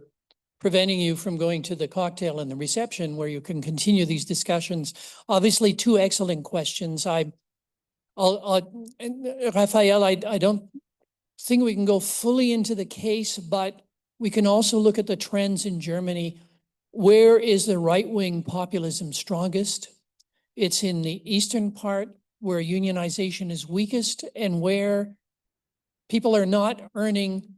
Speaker 6: preventing you from going to the cocktail and the reception where you can continue these discussions. Obviously, 2 excellent questions. Raphael, I don't think we can go fully into the case, but we can also look at the trends in Germany. Where is the right-wing populism strongest? It's in the eastern part where unionization is weakest and where people are not earning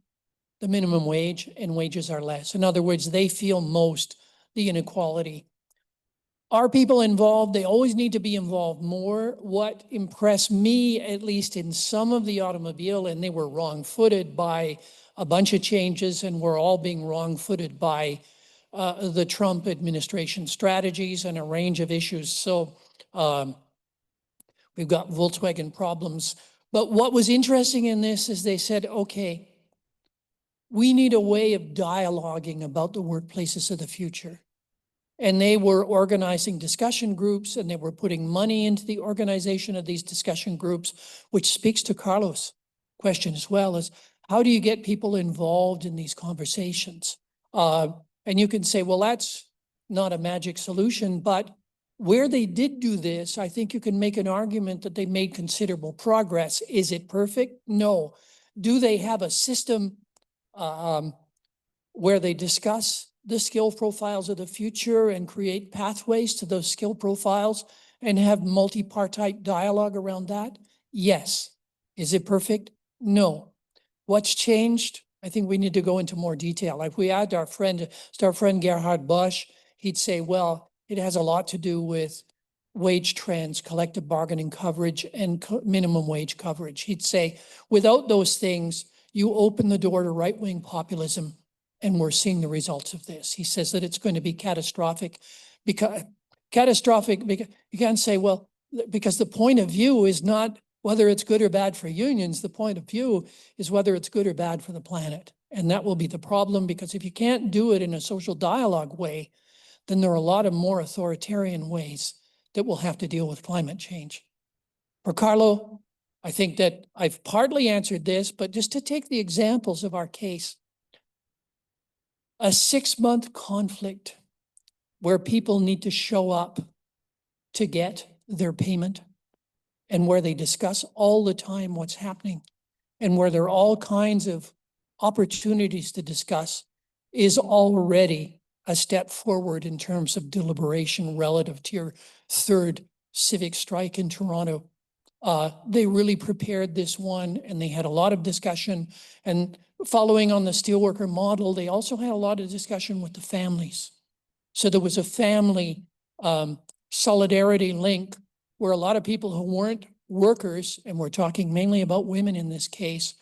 Speaker 6: the minimum wage and wages are less. In other words, they feel most the inequality. Are people involved? They always need to be involved more. What impressed me, at least in some of the automobile, and they were wrong-footed by a bunch of changes, and we're all being wrong-footed by the Trump administration strategies and a range of issues. So we've got Volkswagen problems. But what was interesting in this is they said, okay, we need a way of dialoguing about the workplaces of the future. And they were organizing discussion groups, and they were putting money into the organization of these discussion groups, which speaks to Carlos' question as well, as how do you get people involved in these conversations? And you can say, well, that's not a magic solution, but where they did do this, I think you can make an argument that they made considerable progress. Is it perfect? No. Do they have a system where they discuss the skill profiles of the future and create pathways to those skill profiles and have multi-partite dialogue around that? Yes. Is it perfect? No. What's changed? I think we need to go into more detail. If we add our friend Gerhard Bosch, he'd say, well, it has a lot to do with wage trends, collective bargaining coverage, and minimum wage coverage. He'd say, without those things, you open the door to right-wing populism, and we're seeing the results of this. He says that it's going to be catastrophic because you can't say, well, because the point of view is not whether it's good or bad for unions. The point of view is whether it's good or bad for the planet. And that will be the problem, because if you can't do it in a social dialogue way, then there are a lot of more authoritarian ways that we'll have to deal with climate change. For Carlo, I think that I've partly answered this, but just to take the examples of our case, a 6-month conflict where people need to show up to get their payment, and where they discuss all the time what's happening, and where there are all kinds of opportunities to discuss, is already a step forward in terms of deliberation relative to your 3rd civic strike in Toronto. They really prepared this one, and they had a lot of discussion. And following on the steelworker model, they also had a lot of discussion with the families. So there was a family solidarity link where a lot of people who weren't workers, and we're talking mainly about women in this case,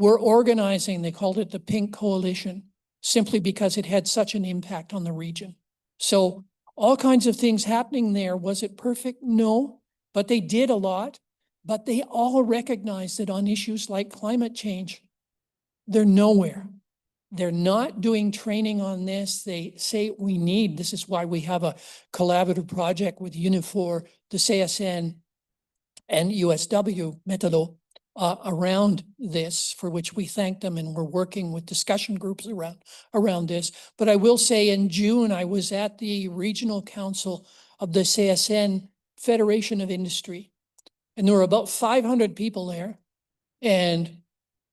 Speaker 6: were organizing, they called it the Pink Coalition, simply because it had such an impact on the region. So all kinds of things happening there. Was it perfect? No, but they did a lot. But they all recognized that on issues like climate change, they're nowhere. They're not doing training on this. They say we need, this is why we have a collaborative project with Unifor, the CSN, and USW Méthodo around this, for which we thank them, and we're working with discussion groups around this. But I will say in June, I was at the Regional Council of the CSN Federation of Industry, and there were about 500 people there, and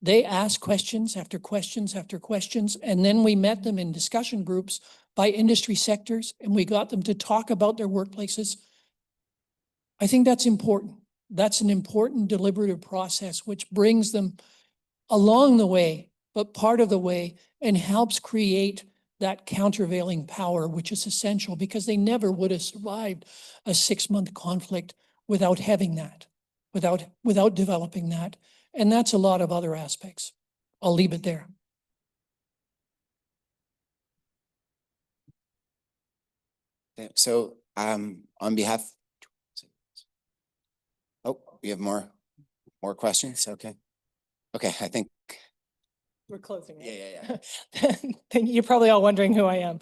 Speaker 6: they asked questions after questions after questions, and then we met them in discussion groups by industry sectors, and we got them to talk about their workplaces. I think that's important. That's an important deliberative process which brings them along the way, but part of the way, and helps create that countervailing power, which is essential, because they never would have survived a 6-month conflict without having that, without developing that. And that's a lot of other aspects. I'll leave it there.
Speaker 1: Okay, so on behalf. Oh, we have more questions? Okay. Okay, I think,
Speaker 9: We're closing.
Speaker 1: yeah,
Speaker 9: Right?
Speaker 1: yeah, yeah.
Speaker 9: You're probably all wondering who I am.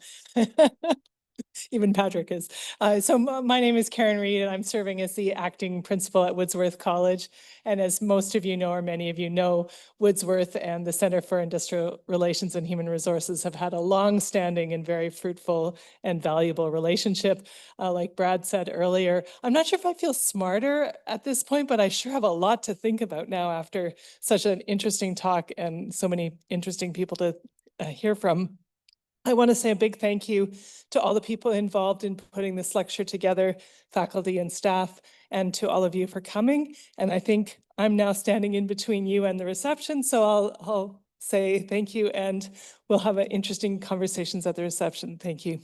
Speaker 9: Even Patrick is. My name is Karen Reed, and I'm serving as the acting principal at Woodsworth College. And as most of you know, or many of you know, Woodsworth and the Center for Industrial Relations and Human Resources have had a long-standing and very fruitful and valuable relationship. Like Brad said earlier, I'm not sure if I feel smarter at this point, but I sure have a lot to think about now after such an interesting talk and so many interesting people to hear from. I want to say a big thank you to all the people involved in putting this lecture together, faculty and staff, and to all of you for coming. And I think I'm now standing in between you and the reception, so I'll say thank you, and we'll have interesting conversations at the reception. Thank you.